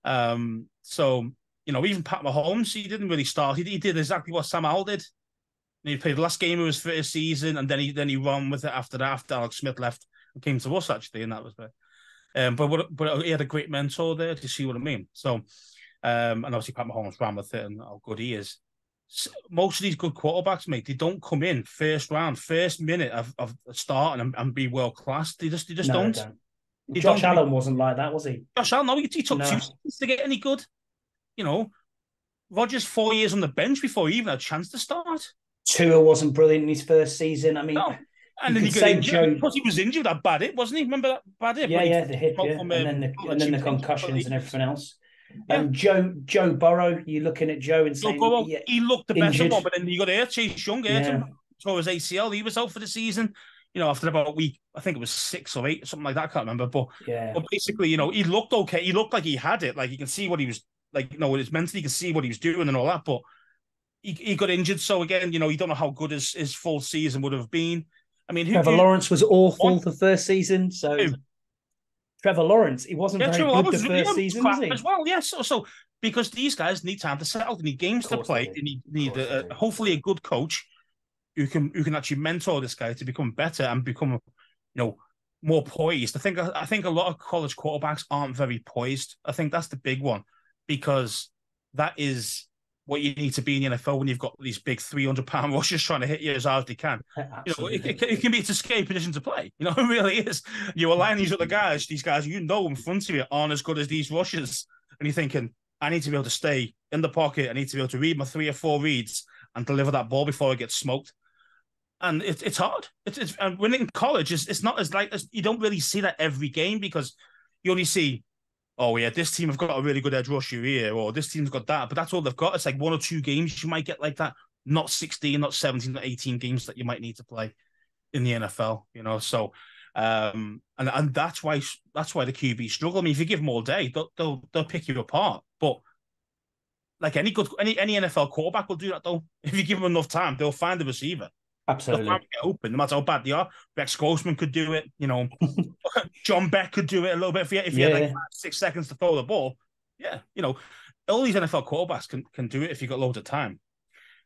So even Pat Mahomes, he didn't really start. He did exactly what Sam Howell did. He played the last game of his first season, and then he ran with it after that. After Alex Smith left and came to us, actually, and that was it. But he had a great mentor there. To see what I mean? So, and obviously Pat Mahomes ran with it, and how good he is. Most of these good quarterbacks, mate, they don't come in first round, first minute of starting and be world class. They just don't. Josh Allen wasn't like that, was he? Josh Allen, no, he took 2 seasons to get any good. Rodgers 4 years on the bench before he even had a chance to start. Tua wasn't brilliant in his first season. I mean, no. And then he got injured because he was injured. That bad hit, wasn't he? Remember that bad hit? Yeah, the hip, yeah. And then the concussions and everything else. Yeah. Joe Burrow, you're looking at Joe and saying Burrow, he looked the best one, but then you got Chase Young, tore his ACL. He was out for the season. After about a week, I think it was 6 or 8, something like that. I can't remember. But basically, he looked okay. He looked like he had it. Like you can see what he was like. It's mentally, you can see what he was doing and all that. But he got injured. So again, you don't know how good his full season would have been. I mean, Trevor Lawrence was awful the first season. So Trevor Lawrence, he wasn't very good the first season, was he? As well, yes. So because these guys need time to settle, they need games to play, they need hopefully a good coach who can actually mentor this guy to become better and become more poised. I think a lot of college quarterbacks aren't very poised. I think that's the big one because that is what you need to be in the NFL when you've got these big 300-pound rushers trying to hit you as hard as they can. It can be its escape position to play. It really is. You align these other guys, in front of you aren't as good as these rushers. And you're thinking, I need to be able to stay in the pocket. I need to be able to read my 3 or 4 reads and deliver that ball before it gets smoked. And it's hard. And when in college, it's not as like, you don't really see that every game because you only see, oh, yeah, this team have got a really good edge rusher here, or this team's got that. But that's all they've got. It's like 1 or 2 games you might get like that. Not 16, not 17, not 18 games that you might need to play in the NFL, So, and that's why the QB struggle. I mean, if you give them all day, they'll pick you apart. But like any NFL quarterback will do that, though. If you give them enough time, they'll find the receiver. Absolutely. They'll find get open, no matter how bad they are. Rex Grossman could do it, John Beck could do it a little bit if you had like 6 seconds to throw the ball. Yeah, all these NFL quarterbacks can do it if you got loads of time.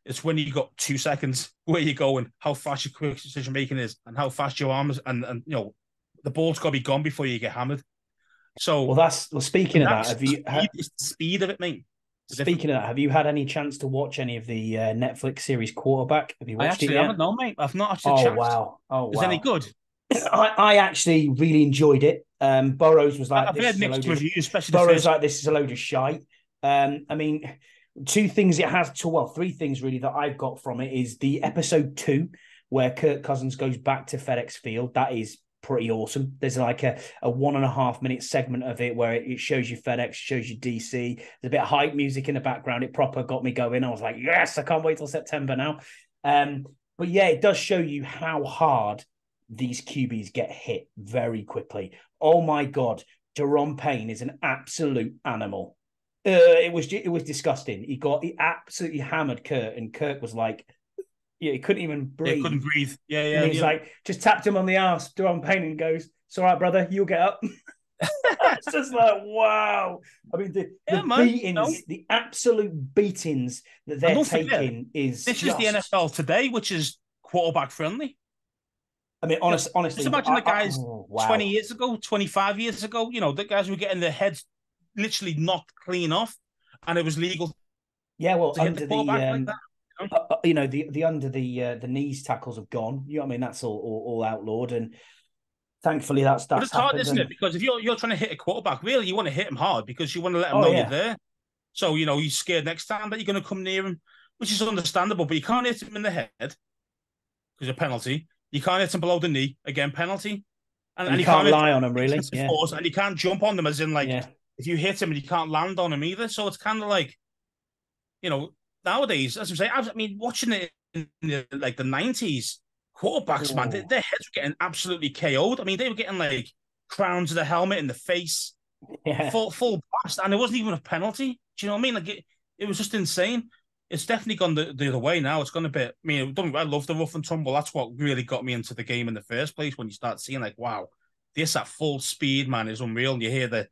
It's when you got 2 seconds where you go and how fast your quick decision making is and how fast your arm is and the ball's got to be gone before you get hammered. So speaking of that, it's the speed of it, mate. Speaking of that, have you had any chance to watch any of the Netflix series Quarterback? Have you watched it yet? I haven't, no, mate. I've not actually checked. Oh, wow. Is it any good? I actually really enjoyed it. Burrows was like, I've heard mixed reviews, especially Burrows like, this is a load of shite. I mean, 2 things it has to, 3 things really that I've got from it is the episode 2, where Kirk Cousins goes back to FedEx Field. That is pretty awesome. There's like a 1.5 minute segment of it where it shows you FedEx, shows you DC. There's a bit of hype music in the background. It proper got me going. I was like, yes, I can't wait till September now. But yeah, it does show you how hard these QBs get hit very quickly. Oh my God, Daron Payne is an absolute animal. It was disgusting. He absolutely hammered Kirk, and Kirk was like, yeah, he couldn't even They breathe. couldn't breathe. Yeah, And yeah, he's like, just tapped him on the ass, Daron Payne, and goes, "It's all right, brother, you'll get up." It's just like, wow. I mean, the yeah, man. beatings, the absolute beatings that And they're don't forget, taking is this is the just. NFL today, which is quarterback friendly. I mean, Just honestly, imagine the guys oh, 20 wow. years ago, 25 years ago, the guys were getting their heads literally knocked clean off, and it was legal Yeah, well, to hit the under the quarterback like that. the under the knees tackles have gone. You know what I mean? That's all outlawed, and thankfully But that's it's hard, happened. isn't it? And Because if you're trying to hit a quarterback, really, you want to hit him hard because you want to let him oh know you're yeah, there. So, he's scared next time that you're going to come near him, which is understandable, but you can't hit him in the head because a penalty. You can't hit him below the knee, again, penalty. And, and you and you can't can't hit lie on them really. excessive Yeah, force, and you can't jump on them as in, like, yeah, if you hit him and you can't land on him either. So it's kind of like, nowadays, as I'm saying, I mean, watching it in the 90s, quarterbacks, man, oh, their heads were getting absolutely KO'd. I mean, they were getting like crowns of the helmet in the face, yeah, full blast, and it wasn't even a penalty. Do you know what I mean? Like it was just insane. It's definitely gone the other way now. It's gone a bit. I mean, I love the rough and tumble. That's what really got me into the game in the first place. When you start seeing like, wow, this at full speed, man, is unreal. And you hear the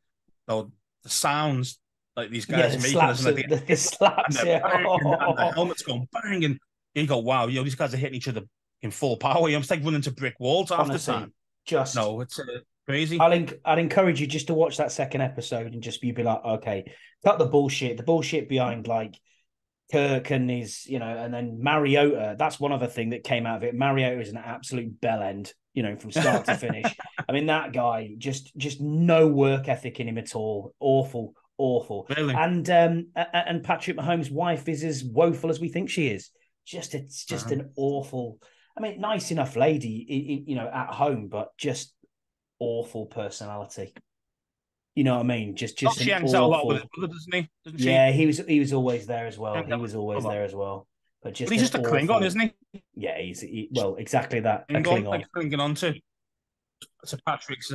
sounds like these yeah. guys The are making us, slaps, and like the and slaps. they're Yeah, bang, and the helmets going bang, and you go, wow, these guys are hitting each other in full power. It's like running to brick walls half the time. honestly, just No, it's crazy. I'd encourage you just to watch that second episode and just be like, okay, cut the bullshit behind like Kirk and his, and then Mariota. That's one other thing that came out of it. Mariota is an absolute bell end, from start to finish. I mean, that guy just no work ethic in him at all. Awful, awful. Really? And Patrick Mahomes' wife is as woeful as we think she is. It's just an awful. I mean, nice enough lady, at home, but just awful personality. You know what I mean? Just She an hangs out a lot with his awful. brother, doesn't he? Doesn't she? Yeah, he was always there as She well. hangs He out with was his always brother. there as well. But But just he's an just a Klingon, awful. isn't he? Yeah, well, exactly that. A Klingon, Klingon. like clinging on to Patrick's,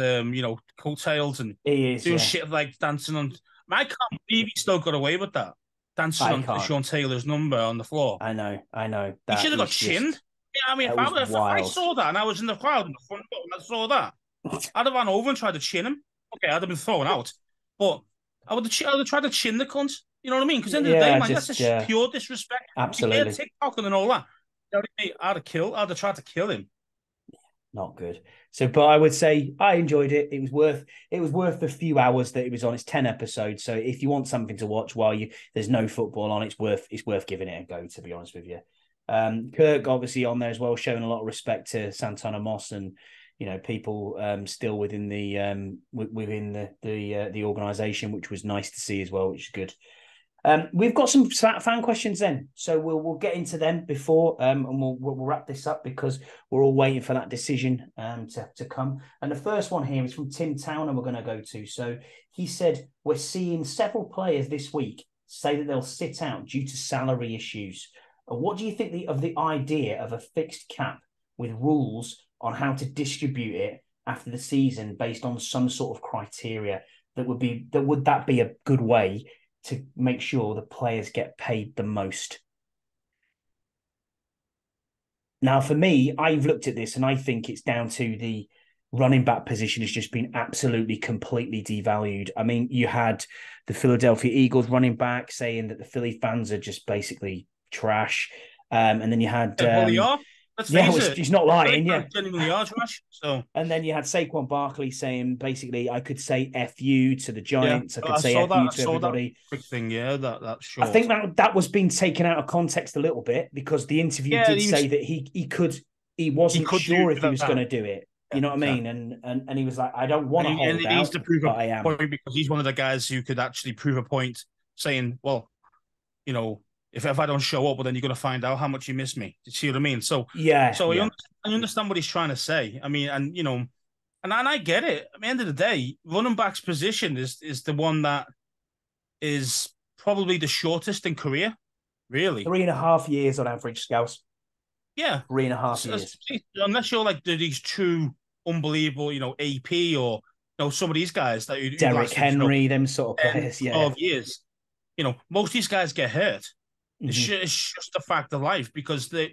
coattails and He is, doing yeah. shit like dancing on. I can't believe he still got away with that. Dancing I on can't. Sean Taylor's number on the floor. I know. He should That have got is chinned. just Yeah, I mean, that was if I wild. saw that and I was in the crowd in the front row and I saw that, I'd have run over and tried to chin him. Okay, I'd have been thrown out, but I would have tried to chin the cunt. You know what I mean? Because at the end of the day, Yeah, man, that's just just pure disrespect. You hear absolutely TikTok and all that. I'd have tried to kill him. not good. So, but I would say I enjoyed it. It was worth the few hours that it was on. It's 10 episodes, so if you want something to watch while there's no football on, it's worth giving it a go. To be honest with you, Kirk obviously on there as well, showing a lot of respect to Santana Moss and people still within the organization, which was nice to see as well, which is good. We've got some fan questions then, so we'll get into them before, and we'll wrap this up because we're all waiting for that decision to come. And the first one here is from Tim Town, and we're going to go to. So he said we're seeing several players this week say that they'll sit out due to salary issues. What do you think of the idea of a fixed cap with rules on how to distribute it after the season based on some sort of criteria? Would that be a good way to make sure the players get paid the most? Now, for me, I've looked at this and I think it's down to the running back position has just been absolutely, completely devalued. I mean, you had the Philadelphia Eagles running back saying that the Philly fans are just basically trash. And then you had... Well, they are. Let's yeah, face it. he's not lying, yeah. Genuinely are trash. So, and then you had Saquon Barkley saying basically, I could say "F you" to the Giants. yeah, I could say "F you" to everybody. That quick thing, yeah, that short. I think that was being taken out of context a little bit because the interview did say that he wasn't sure if he was going to do it. You know what I mean? And he was like, I don't want to hold out, needs to prove but I am. Point because he's one of the guys who could actually prove a point, saying, well, if I don't show up, well, then you're going to find out how much you miss me. Do you see what I mean? So I understand what he's trying to say. I mean, and I get it. At the end of the day, running back's position is the one that is probably the shortest in career, really. 3.5 years on average, Scouse. Yeah. 3.5 years. Unless you're like these true unbelievable, AP or some of these guys that who Derrick lasted, Henry, them sort of 10, players, yeah. 12 years. Most of these guys get hurt. Mm-hmm. It's just a fact of life because they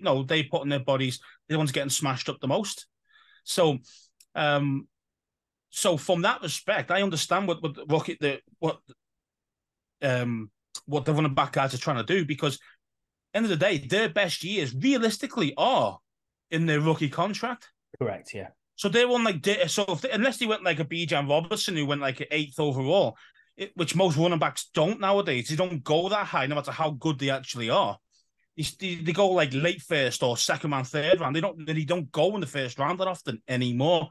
put in their bodies, they're the ones getting smashed up the most. So, so from that respect, I understand what the running back guys are trying to do because end of the day, their best years realistically are in their rookie contract. Correct, yeah. So they won unless they went like a Bijan Robertson who went like an 8th overall, which most running backs don't nowadays. They don't go that high, no matter how good they actually are. They go like late first or second round, third round. They don't go in the first round that often anymore.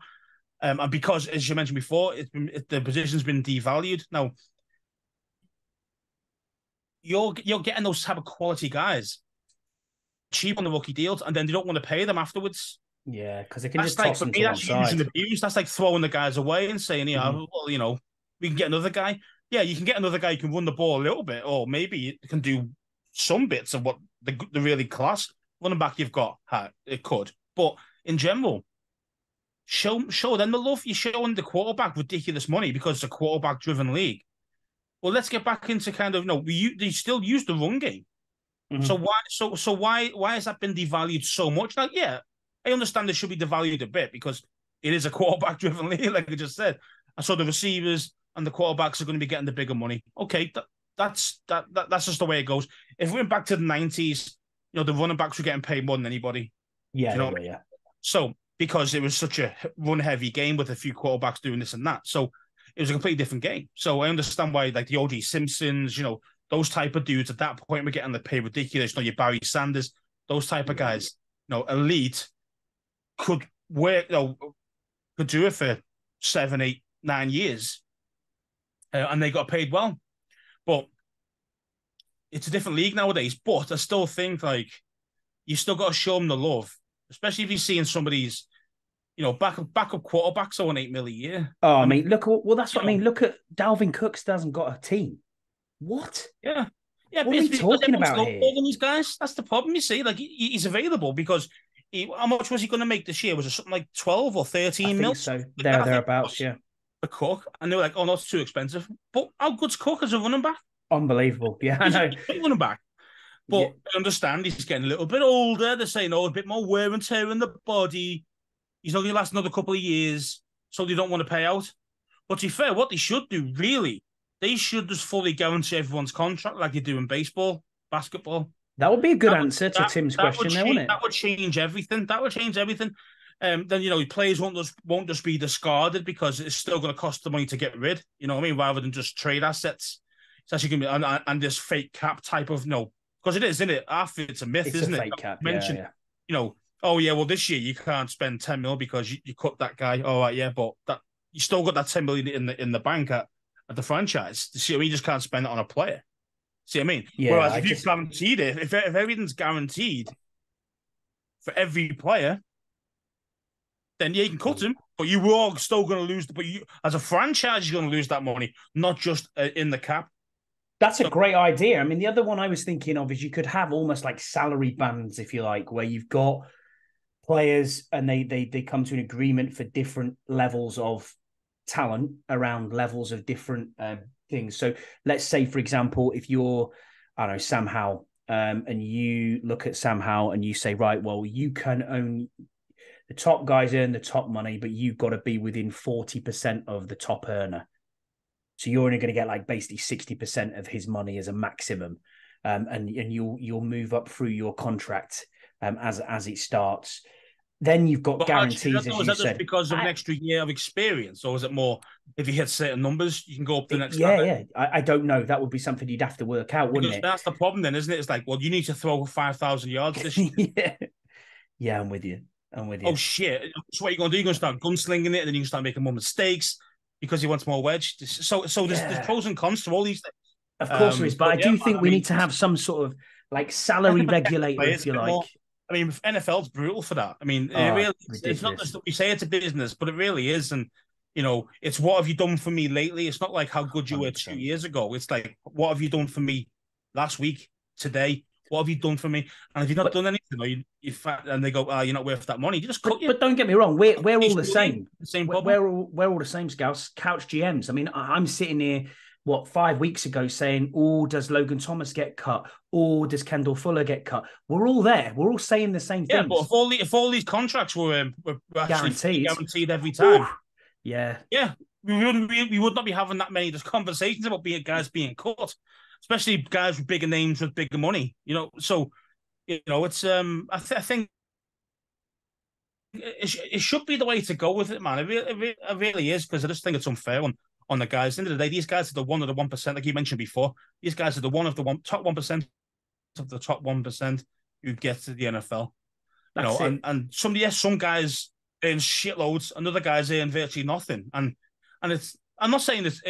And because, as you mentioned before, the position's been devalued. Now, you're getting those type of quality guys cheap on the rookie deals, and then they don't want to pay them afterwards. Yeah, because they can just toss them to one side. That's using abuse. That's like throwing the guys away and saying, well, we can get another guy. Yeah, you can get another guy who can run the ball a little bit, or maybe it can do some bits of what the really class running back you've got. It could, but in general, show them the love. You're showing the quarterback ridiculous money because it's a quarterback-driven league. Well, let's get back into kind of they still use the run game. Mm-hmm. So why has that been devalued so much? Like, yeah, I understand it should be devalued a bit because it is a quarterback-driven league, like I just said. And so the receivers and the quarterbacks are going to be getting the bigger money. Okay, that's just the way it goes. If we went back to the 90s, the running backs were getting paid more than anybody. Yeah, yeah. So because it was such a run-heavy game with a few quarterbacks doing this and that, so it was a completely different game. So I understand why, like the O.J. Simpsons, those type of dudes at that point were getting the pay ridiculous. Your Barry Sanders, those type of guys, elite could work, could do it for 7, 8, 9 years, and they got paid well. But it's a different league nowadays. But I still think like you still got to show them the love, especially if you're seeing some of these, backup quarterbacks on $8 million a year. Oh, I mean, look. Well, that's what I mean. Look at Dalvin Cook. Hasn't got a team. What? Yeah. What are we talking about here? These guys. That's the problem. You see, like he's available because how much was he going to make this year? Was it something like 12 or 13 mil? So thereabouts, yeah. A Cook, and they were like, "Oh, no, it's too expensive." But how good's Cook as a running back? Unbelievable. Yeah, I know. He's a running back. But I understand he's getting a little bit older. They're saying, a bit more wear and tear in the body. He's not going to last another couple of years, so they don't want to pay out. But to be fair, what they should do, really, they should just fully guarantee everyone's contract like you do in baseball, basketball. That would be a good answer to Tim's question, wouldn't it? That would change everything. Then, players won't just be discarded because it's still going to cost the money to get rid, you know what I mean, rather than just trade assets. It's actually going to be, and this fake cap type of, because it is, isn't it? After it's a myth, isn't it? Fake cap, well, this year you can't spend 10 mil because you cut that guy. All right, yeah, but that you still got that 10 million in the bank at the franchise. See what I mean? You just can't spend it on a player. See what I mean? Yeah, whereas if you've guaranteed it, if everything's guaranteed for every player, then yeah, you can cut him, but you are still going to lose. But you, as a franchise, you're going to lose that money, not just in the cap. That's a great idea. I mean, the other one I was thinking of is you could have almost like salary bands, if you like, where you've got players and they come to an agreement for different levels of talent around levels of different things. So let's say, for example, if you're, I don't know, Sam Howell, and you look at Sam Howell and you say, right, well, you can own the top guys earn the top money, but you've got to be within 40% of the top earner. So you're only going to get like basically 60% of his money as a maximum. And you'll move up through your contract as it starts. Then you've got guarantees, as you said. Is that just because of an extra year of experience, or is it more if you hit certain numbers, you can go up the next level? Yeah. I don't know. That would be something you'd have to work out, wouldn't it? That's the problem then, isn't it? It's like, well, you need to throw 5,000 yards this year. Yeah, I'm with you. Oh, shit. So what you're going to do, you're going to start gunslinging it, and then you can start making more mistakes because he wants more wedge. So there's pros and cons to all these things. Of course there is, but I do think we need to have some sort of like salary regulator, if you like. I mean, NFL's brutal for that. I mean, it's not just that we say it's a business, but it really is. And, it's what have you done for me lately? It's not like how good you were 2 years ago. It's like, what have you done for me last week, today? What have you done for me? And if you've not But done anything, or you fat, and they go, you're not worth that money, you just cut you. but don't get me wrong, we're all the same. The same We're, problem. we're all the same, Scouts. Couch GMs. I mean, I'm sitting here, 5 weeks ago saying, oh, does Logan Thomas get cut? Or does Kendall Fuller get cut? We're all there. We're all saying the same Yeah, things. but if all these contracts were actually guaranteed every time, ooh, yeah, we would not be having that many conversations about guys being cut, especially guys with bigger names with bigger money. So it's I think it should be the way to go with it, man. It really is, because I just think it's unfair on the guys. At the end of the day, these guys are the 1% like you mentioned before. These guys are the top 1% of the top 1% who get to the NFL. And some guys earn shitloads, and other guys earn virtually nothing. And it's, I'm not saying that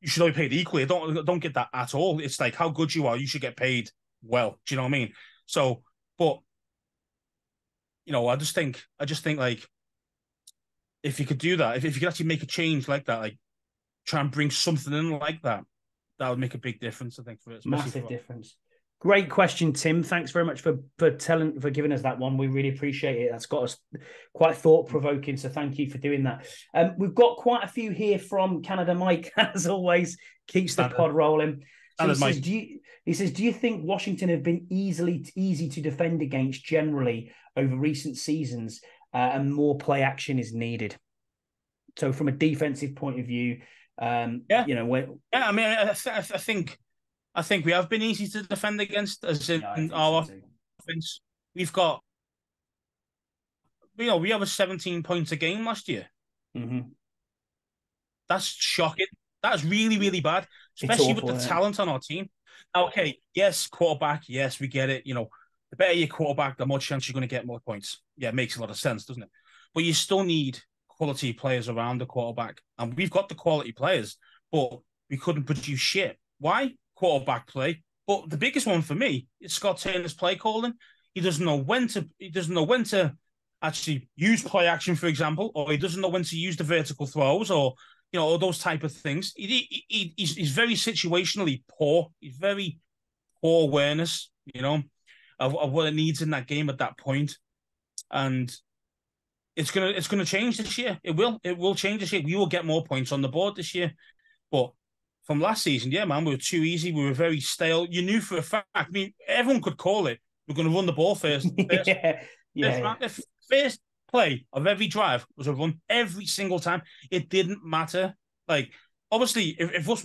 you should only be paid equally. Don't get that at all. It's like how good you are, you should get paid well. Do you know what I mean? So, but I just think like if you could do that, if you could actually make a change like that, like try and bring something in like that, that would make a big difference. I think massive difference. Great question, Tim. Thanks very much for giving us that one. We really appreciate it. That's got us quite thought provoking. So thank you for doing that. We've got quite a few here from Canada. Mike, as always, keeps the pod rolling. So he says, do you think Washington have been easy to defend against generally over recent seasons, and more play action is needed? So from a defensive point of view, I mean, I think we have been easy to defend against, as in our offense. We've got, we have a 17 points a game last year. Mm-hmm. That's shocking. That's really, really bad, especially awful, with the talent on our team. Okay, yes, quarterback. Yes, we get it. The better your quarterback, the more chance you're going to get more points. Yeah, it makes a lot of sense, doesn't it? But you still need quality players around the quarterback. And we've got the quality players, but we couldn't produce shit. Why? Quarterback play. But the biggest one for me is Scott Turner's play calling. He doesn't know when to actually use play action, for example, or he doesn't know when to use the vertical throws, or or those type of things. He's very situationally poor. He's very poor awareness, of what it needs in that game at that point. And it's gonna change this year. It will change this year. We will get more points on the board this year. But from last season, yeah, man, we were too easy. We were very stale. You knew for a fact. I mean, everyone could call it. We're going to run the ball first. The first play of every drive was a run every single time. It didn't matter. Like, obviously, if us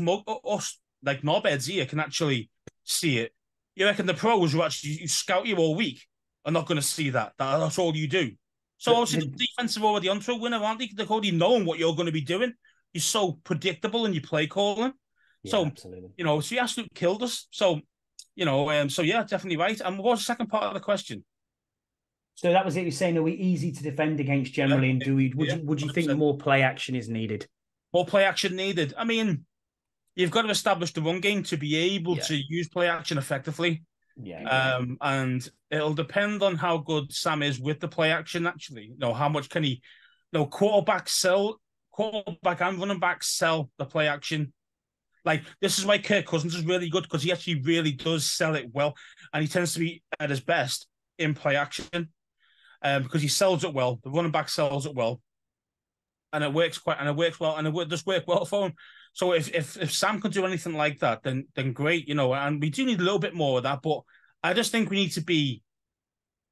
like knobheads here can actually see it, you reckon the pros who actually scout you all week are not going to see that? That's all you do. So obviously, the defense are already onto a winner, aren't they? They're already knowing what you're going to be doing. You're so predictable in your play calling. Yeah, so absolutely. So he absolutely killed us. So so yeah, definitely right. And what was the second part of the question? So that was it. You're saying, are we easy to defend against generally? And would you think more play action is needed? More play action needed. I mean, you've got to establish the run game to be able to use play action effectively. Yeah. And it'll depend on how good Sam is with the play action. Actually, how much can he? Quarterback and running back sell the play action. Like, this is why Kirk Cousins is really good, because he actually really does sell it well, and he tends to be at his best in play action, because he sells it well. The running back sells it well, and it works well, and it does work well for him. So if Sam can do anything like that, then great, And we do need a little bit more of that, but I just think we need to be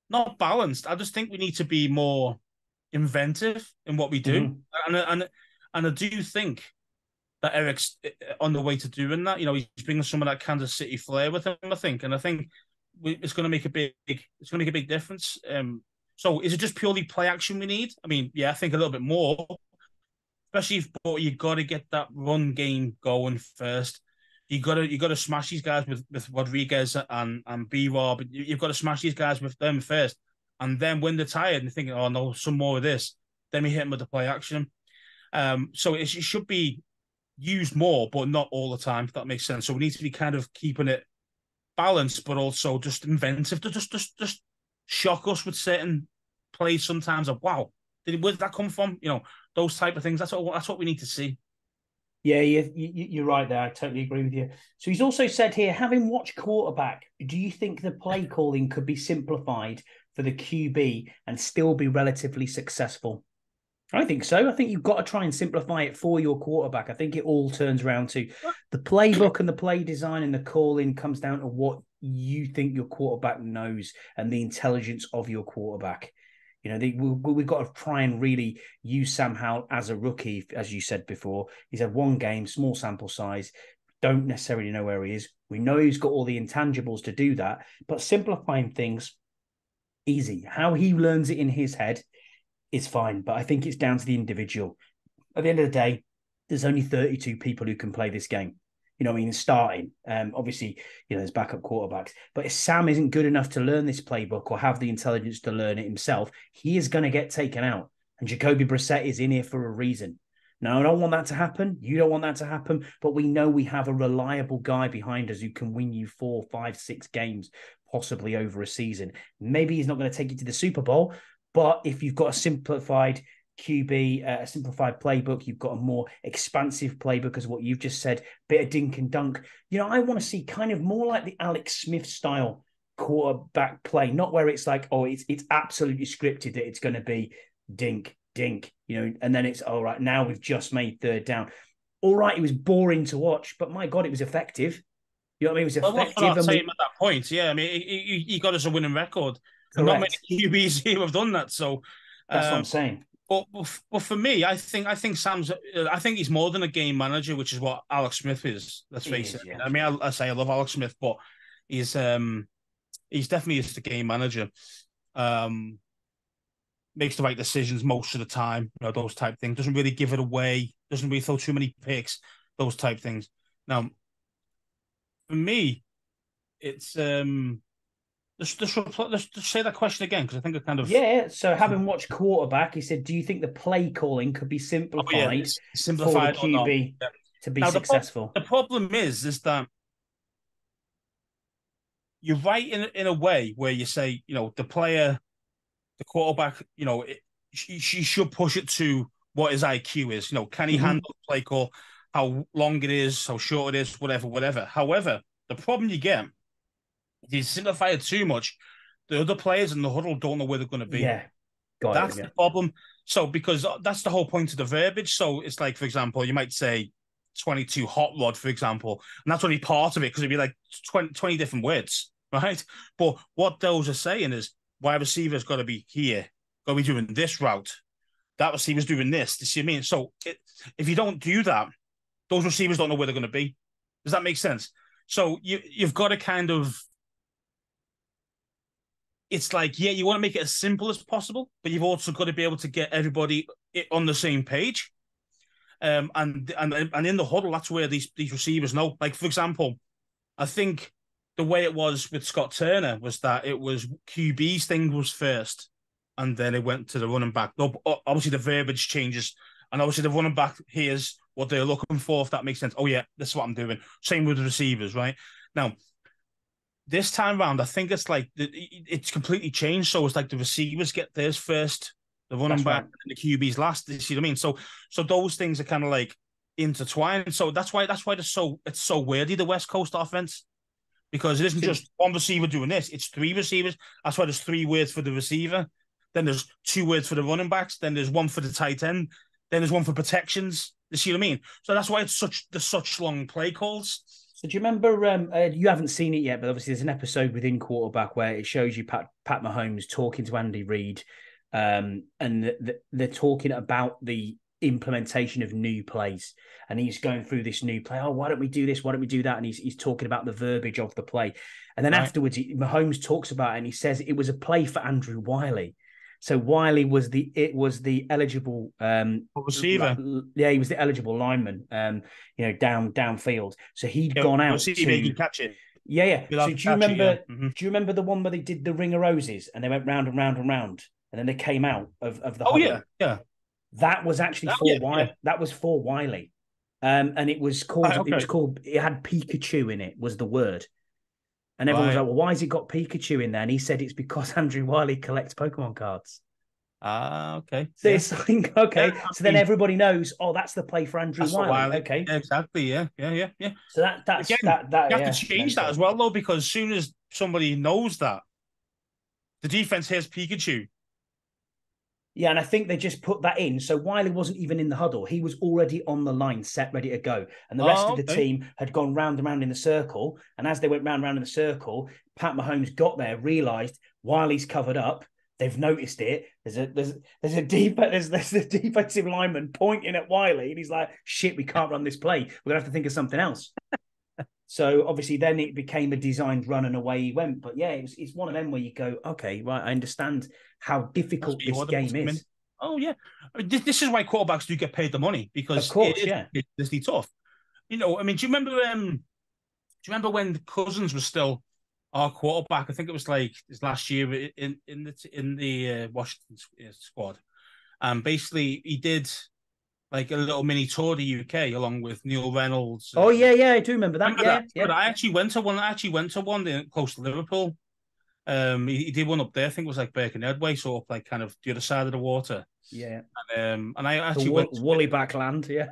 not balanced. I just think we need to be more inventive in what we do, and I do think that Eric's on the way to doing that. He's bringing some of that Kansas City flair with him, I think. And I think it's going to make a big difference. So is it just purely play action we need? I mean, yeah, I think a little bit more, especially but you got to get that run game going first. You got to smash these guys with Rodriguez and B-Rob. You've got to smash these guys with them first. And then when they're tired and thinking, oh no, some more of this, then we hit them with the play action. So it should be used more, but not all the time, if that makes sense. So we need to be kind of keeping it balanced, but also just inventive to just shock us with certain plays sometimes of, wow, where did that come from? Those type of things. That's what we need to see. Yeah, you're right there. I totally agree with you. So he's also said here, having watched quarterback, do you think the play calling could be simplified for the QB and still be relatively successful? I think so. I think you've got to try and simplify it for your quarterback. I think it all turns around to the playbook and the play design and the calling comes down to what you think your quarterback knows and the intelligence of your quarterback. You know, we've got to try and really use Sam Howell as a rookie, as you said before. He's had one game, small sample size, don't necessarily know where he is. We know he's got all the intangibles to do that, but simplifying things, easy. How he learns it in his head is fine, but I think it's down to the individual. At the end of the day, there's only 32 people who can play this game. You know what I mean? Starting. Obviously, you know, there's backup quarterbacks. But if Sam isn't good enough to learn this playbook or have the intelligence to learn it himself, he is going to get taken out. And Jacoby Brissett is in here for a reason. Now, I don't want that to happen. You don't want that to happen. But we know we have a reliable guy behind us who can win you 4, 5, 6 games, possibly over a season. Maybe he's not going to take you to the Super Bowl. But if you've got a simplified QB, a simplified playbook, you've got a more expansive playbook, as what you've just said, bit of dink and dunk. You know, I want to see kind of more like the Alex Smith style quarterback play, not where it's like, oh, it's absolutely scripted that it's going to be dink, dink, you know, and then it's all right. Now we've just made third down. All right, it was boring to watch, but my God, it was effective. You know what I mean? It was effective. Well, that's what I'm at that point. Yeah, I mean, he got us a winning record. And not many QBs here have done that. So that's what I'm saying. But for me, I think he's more than a game manager, which is what Alex Smith is. Let's face it. Yeah. I mean, I say I love Alex Smith, but he's definitely just a game manager. Makes the right decisions most of the time. You know, those type of things. Doesn't really give it away. Doesn't really throw too many picks. Those type of things. Now, for me, it's Just say that question again, because I think I kind of... Yeah, so having watched quarterback, he said, do you think the play calling could be simplified, simplified for the QB to be successful? The problem is that you're right in a way where you say, you know, the quarterback, you know, she should push it to what his IQ is. You know, can he handle the play call, how long it is, how short it is, whatever. However, the problem you get, if you simplify it too much, the other players in the huddle don't know where they're going to be. Yeah. That's the problem. So, because that's the whole point of the verbiage. So, it's like, for example, you might say 22 hot rod, for example, and that's only part of it because it'd be like 20 different words, right? But what those are saying is, wide receiver's got to be here, got to be doing this route. That receiver's doing this. You see what I mean? So, if you don't do that, those receivers don't know where they're going to be. Does that make sense? So, you've got to kind of... It's like, yeah, you want to make it as simple as possible, but you've also got to be able to get everybody on the same page. And in the huddle, that's where these receivers know. Like, for example, I think the way it was with Scott Turner was that it was QB's thing was first, and then it went to the running back. Obviously, the verbiage changes, and obviously the running back hears what they're looking for, if that makes sense. Oh, yeah, this is what I'm doing. Same with the receivers, right? Now, this time round, I think it's like it's completely changed. So it's like the receivers get theirs first, the running back, and the QBs last. You see what I mean? So those things are kind of like intertwined. So that's why it's so weirdy, the West Coast offense, because it isn't just one receiver doing this; it's 3 receivers. That's why there's 3 words for the receiver. Then there's 2 words for the running backs. Then there's 1 for the tight end. Then there's 1 for protections. You see what I mean? So that's why it's such long play calls. So do you remember, you haven't seen it yet, but obviously there's an episode within Quarterback where it shows you Pat Mahomes talking to Andy Reid, and they're talking about the implementation of new plays. And he's going through this new play. Oh, why don't we do this? Why don't we do that? And he's talking about the verbiage of the play. And then afterwards, Mahomes talks about it and he says it was a play for Andrew Wiley. So Wiley was the eligible receiver. He was the eligible lineman. Downfield. So he'd gone out to he can catch it. Yeah. So do you remember? Do you remember the one where they did the Ring of Roses and they went round and round and round, and then they came out of the? Oh huddle? Yeah. That was actually Wiley. Yeah. That was for Wiley, and it was called. Right, okay. It was called. It had Pikachu in it. Was the word. And everyone was like, well, why has it got Pikachu in there? And he said it's because Andrew Wiley collects Pokemon cards. Okay. So Yeah. it's like, okay. Yeah, So then everybody knows, oh, that's the play for Andrew that's for Wiley. Wiley. Okay. Yeah, exactly. Yeah. Yeah. Yeah. Yeah. So that's Again, you have to yeah, change that as mental. well, though, because as soon as somebody knows that the defense hears Pikachu. Yeah, and I think they just put that in. So Wiley wasn't even in the huddle. He was already on the line, set, ready to go. And the rest of Oh, the okay. team had gone round and round in the circle. And as they went round and round in the circle, Pat Mahomes got there, realised Wiley's covered up. They've noticed it. There's a defensive lineman pointing at Wiley, and he's like, "Shit, we can't run this play. We're gonna have to think of something else." So obviously, then it became a designed run, and away he went. But yeah, it's one of them where you go, "Okay, right, I understand how difficult this game is." Oh yeah, I mean, this is why quarterbacks do get paid the money Of because course, yeah. it's really tough. You know, I mean, do you remember? Do you remember when Cousins was still our quarterback? I think it was like this last year in the Washington squad. Basically, he did like a little mini tour of the UK along with Neil Reynolds. Oh yeah, I do remember that. Remember that? Yeah. But I actually went to one. I actually went to one close to Liverpool. He did one up there. I think it was like Birkenhead way, sort of like kind of the other side of the water. Yeah. And I actually went woolly backland. Yeah.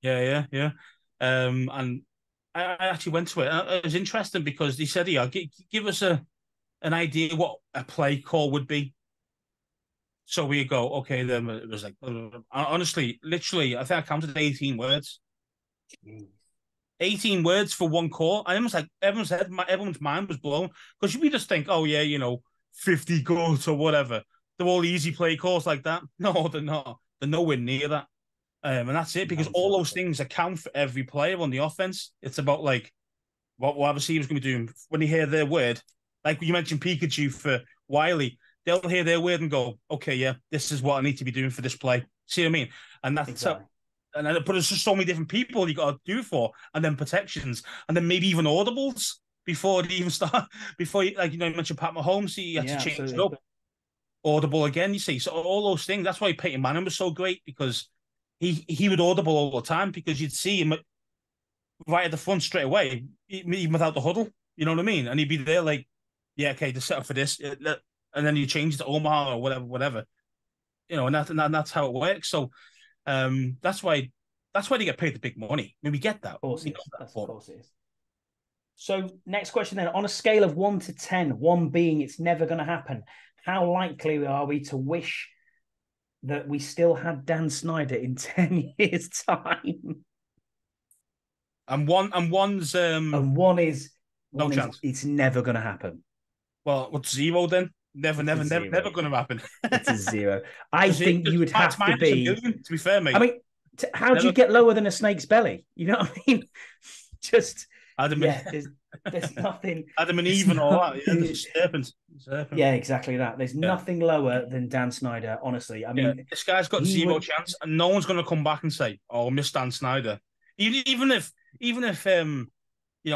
Yeah. And I actually went to it. And it was interesting because he said, "Yeah, give us an idea what a play call would be." So we go, okay. Then it was like, honestly, literally, I think I counted 18 words. 18 words for one call. And everyone's like, everyone's mind was blown because we just think, oh yeah, 50 goals or whatever. They're all easy play calls like that. No, they're not. They're nowhere near that. And that's it, because all those things account for every player on the offense. It's about like what our receivers going to be doing when they hear their word. Like you mentioned Pikachu for Wiley, they'll hear their word and go, okay, yeah, this is what I need to be doing for this play. See what I mean? And that's exactly. And then but it's just so many different people you got to do for, and then protections, and then maybe even audibles before they even start. Before you mentioned Pat Mahomes, so you had to change it up. Audible again, you see. So all those things. That's why Peyton Manning was so great, because he would audible all the time, because you'd see him right at the front straight away, even without the huddle. You know what I mean? And he'd be there like, yeah, okay, to set up for this, and then you change it to Omaha or whatever. And that's how it works. So that's why they get paid the big money. I mean, we get that. Of course it is. So next question then. On a scale of 1 to 10, 1 being it's never going to happen, how likely are we to wish that we still had Dan Snyder in 10 years' time? And one's and one is no chance. It's never going to happen. Well, what's 0 then? Never going to happen. It's a 0. I think you would have to be. Million, to be fair, mate. I mean, how do you get lower than a snake's belly? You know what I mean? Just Adam there's nothing. Adam and Eve and all that. Yeah, serpent. Yeah, exactly that. There's nothing lower than Dan Snyder. Honestly, I mean, this guy's got 0 chance, and no one's going to come back and say, "Oh, miss Dan Snyder." Even if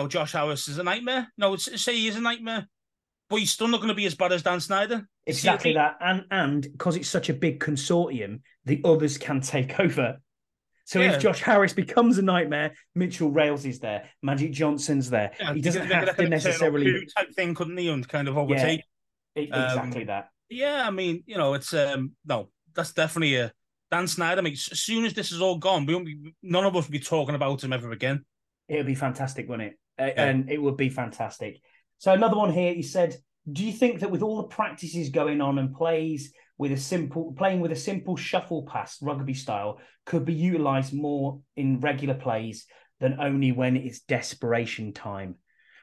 Josh Harris is a nightmare. No, say he is a nightmare, but he's still not going to be as bad as Dan Snyder. Exactly that, and because it's such a big consortium, the others can take over. So if Josh Harris becomes a nightmare, Mitchell Rales is there, Magic Johnson's there. He doesn't have to necessarily type thing, couldn't he? And kind of overtake. Exactly that. Yeah, I mean, it's no, that's definitely a Dan Snyder. I mean, as soon as this is all gone, none of us will be talking about him ever again. It would be fantastic, wouldn't it? And it would be fantastic. So another one here, he said, do you think that with all the practices going on and playing with a simple shuffle pass, rugby style, could be utilised more in regular plays than only when it's desperation time?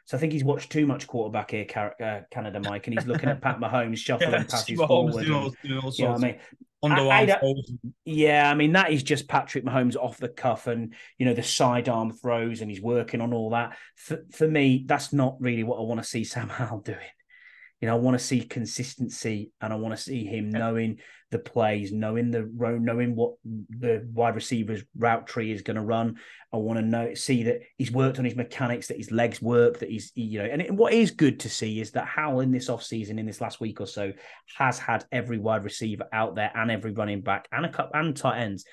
So I think he's watched too much quarterback here, Canada Mike, and he's looking at Pat Mahomes shuffling passes forward. I mean, that is just Patrick Mahomes off the cuff and, the sidearm throws, and he's working on all that. For me, that's not really what I want to see Sam Howell doing. I want to see consistency, and I want to see him knowing the plays, knowing what the wide receiver's route tree is going to run. I want to see that he's worked on his mechanics, that his legs work, that he's, and what is good to see is that Howell in this offseason, in this last week or so, has had every wide receiver out there and every running back and tight ends.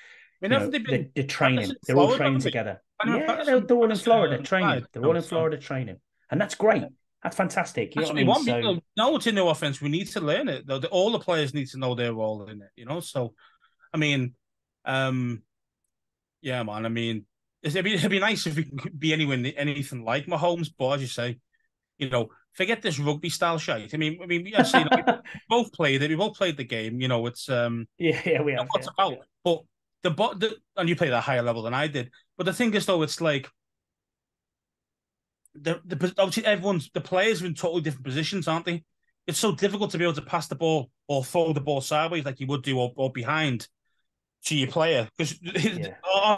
I mean, they're training. They're all training together. Yeah, they're all in Florida training. They're all in Florida training. And that's great. That's fantastic. You know That's what what I we mean? want. So People know it's in the offense. We need to learn it. All the players need to know their role in it. So I mean, um, yeah, man. I mean, it'd be nice if we could be anything like Mahomes, but as you say, forget this rugby style shite. Yes, we both played it. We both played the game. It's yeah, we have. what's Yeah. about. But and you played at a higher level than I did. But the thing is, though, it's like obviously the players are in totally different positions, aren't they? It's so difficult to be able to pass the ball or throw the ball sideways like you would do or behind to your player because Yeah.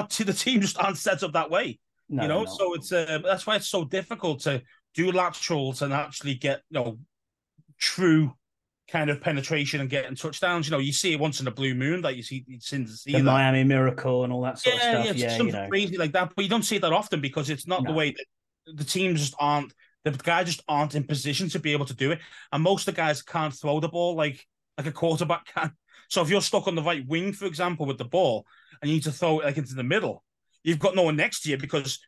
the team just aren't set up that way. No, they're not. So it's that's why it's so difficult to do laterals and actually get true kind of penetration and getting touchdowns. You see it once in a blue moon that you seem to see The that. Miami Miracle and all that sort of stuff. Yeah, Yeah, something crazy like that, but you don't see it that often because it's not the No. way that the teams just aren't. The guys just aren't in position to be able to do it, and most of the guys can't throw the ball like a quarterback can. So if you're stuck on the right wing, for example, with the ball, and you need to throw it like into the middle, you've got no one next to you because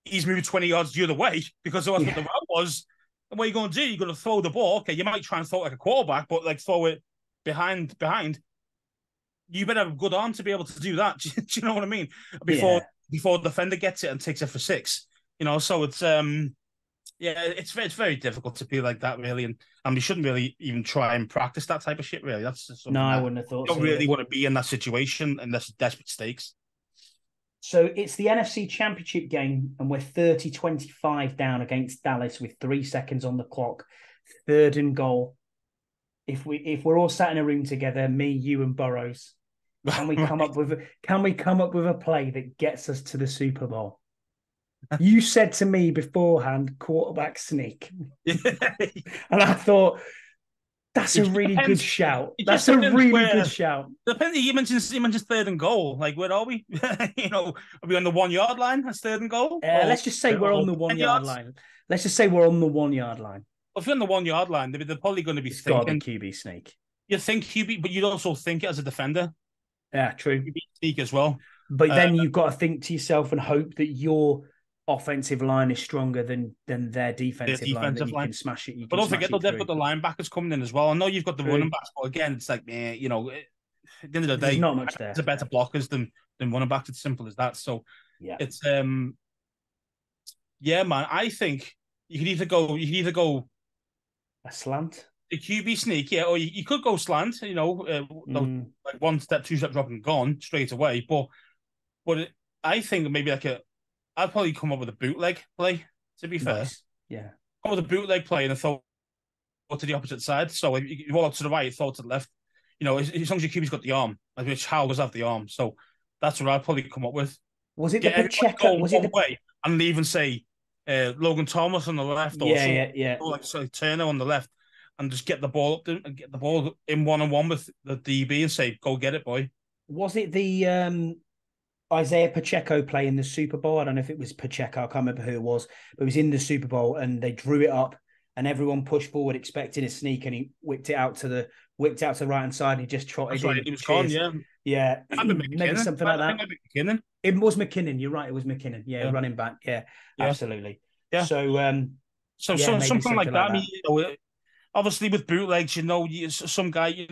he's moved 20 yards the other way because that's what the route was. And what are you going to do? You're going to throw the ball. Okay, you might try and throw it like a quarterback, but like throw it behind. You better have a good arm to be able to do that. Do you know what I mean? Before the defender gets it and takes it for 6. So it's it's very difficult to be like that, really, and we shouldn't really even try and practice that type of shit. Really, that's just something I wouldn't have thought. You don't really want to be in that situation unless it's desperate stakes. So it's the NFC Championship game, and we're 30-25 down against Dallas with 3 seconds on the clock. 3rd and goal. If we're all sat in a room together, me, you, and Burrows, can we come up with a play that gets us to the Super Bowl? You said to me beforehand, quarterback sneak, and I thought that's a really good shout. That's a really good shout. Depends. You mentioned 3rd and goal. Like, where are we? Are we on the 1 yard line? That's 3rd and goal. Let's just say we're on the 1 yard line. Let's just say we're on the 1 yard line. Well, if you're on the 1 yard line, they're probably going to be thinking QB sneak. You think QB, but you'd also think it as a defender. Yeah, true. QB sneak as well. But then you've got to think to yourself and hope that your offensive line is stronger than their defensive line. That you can smash it. But don't forget, they've got the linebackers coming in as well. I know you've got the running backs, but again, it's like, at the end of the day, there's not much there. There's better blockers than running backs. It's simple as that. So it's yeah, man. I think you could either go a slant, the QB sneak, or you could go slant. Like 1 step, 2 step drop and gone straight away. But I think maybe I'd probably come up with a bootleg play, to be fair. Yeah. Come up with a bootleg play and then throw to the opposite side. So if you roll out to the right, throw to the left. As long as your QB's got the arm, which Howell does have the arm. So that's what I'd probably come up with. Was it the Pacheco? Was it the way? And even say Logan Thomas on the left or like Turner on the left and just get the ball up there and get the ball in 1-on-1 with the DB and say, go get it, boy. Was it the Isaiah Pacheco play in the Super Bowl? I don't know if it was Pacheco. I can't remember who it was, but it was in the Super Bowl and they drew it up and everyone pushed forward expecting a sneak and he whipped out to the right hand side and he just trotted in. He was gone, yeah. Maybe something like that. It was McKinnon. You're right. It was McKinnon. Yeah. Running back. Yeah, absolutely. Yeah. So, something like that. I mean, obviously with bootlegs, some guy,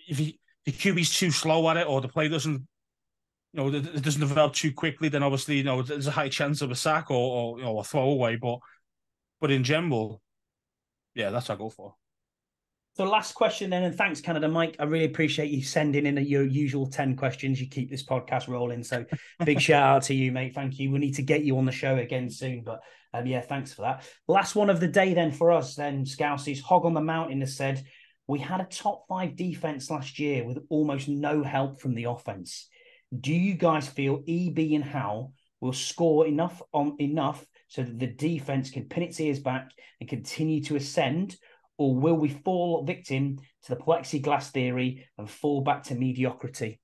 if the QB's too slow at it or the play doesn't, it doesn't develop too quickly, then obviously, there's a high chance of a sack or a throwaway. But in general, yeah, that's what I go for. So last question then, and thanks, Canada Mike. I really appreciate you sending in your usual 10 questions. You keep this podcast rolling. So big shout out to you, mate. Thank you. We need to get you on the show again soon. But thanks for that. Last one of the day then for us then, Scousies. Hog on the Mountain has said, we had a top 5 defense last year with almost no help from the offense. Do you guys feel EB and Howell will score enough so that the defense can pin its ears back and continue to ascend? Or will we fall victim to the plexiglass theory and fall back to mediocrity?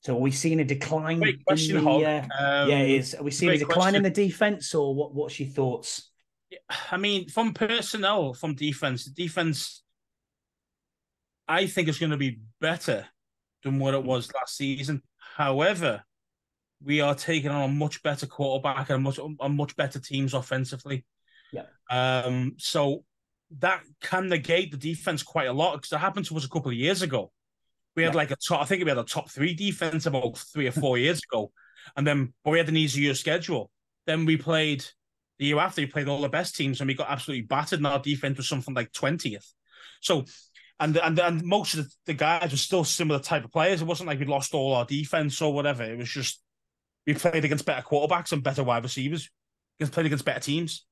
So are we seeing a decline? Great question, Hog. Are we seeing a decline in the defense, or what's your thoughts? I mean, from personnel, from defense, I think it's going to be better than what it was last season. However, we are taking on a much better quarterback and a much better teams offensively. Yeah. So that can negate the defense quite a lot because it happened to us a couple of years ago. We had like I think we had a top 3 defense about 3 or 4 years ago, but we had an easier schedule. Then we played the year after. We played all the best teams, and we got absolutely battered. And our defense was something like 20th. So, and most of the guys were still similar type of players. It wasn't like we lost all our defense or whatever. It was just we played against better quarterbacks and better wide receivers. Played against better teams,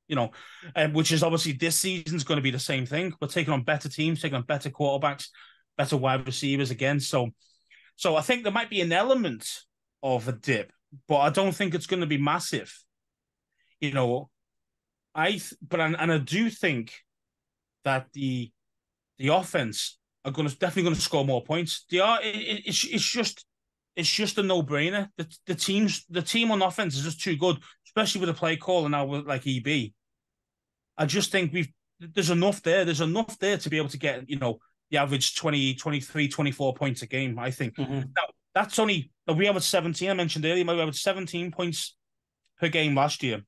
which is obviously this season's going to be the same thing. We're taking on better teams, taking on better quarterbacks, better wide receivers again. So I think there might be an element of a dip, but I don't think it's going to be massive. I do think that the offense are definitely going to score more points. They are. It's just a no-brainer. The team on offense is just too good, especially with the play call and now with like EB. I just think there's enough there. There's enough there to be able to get, the average 20, 23, 24 points a game, I think. Mm-hmm. Now, that's only, we averaged 17, I mentioned earlier, we averaged 17 points per game last year.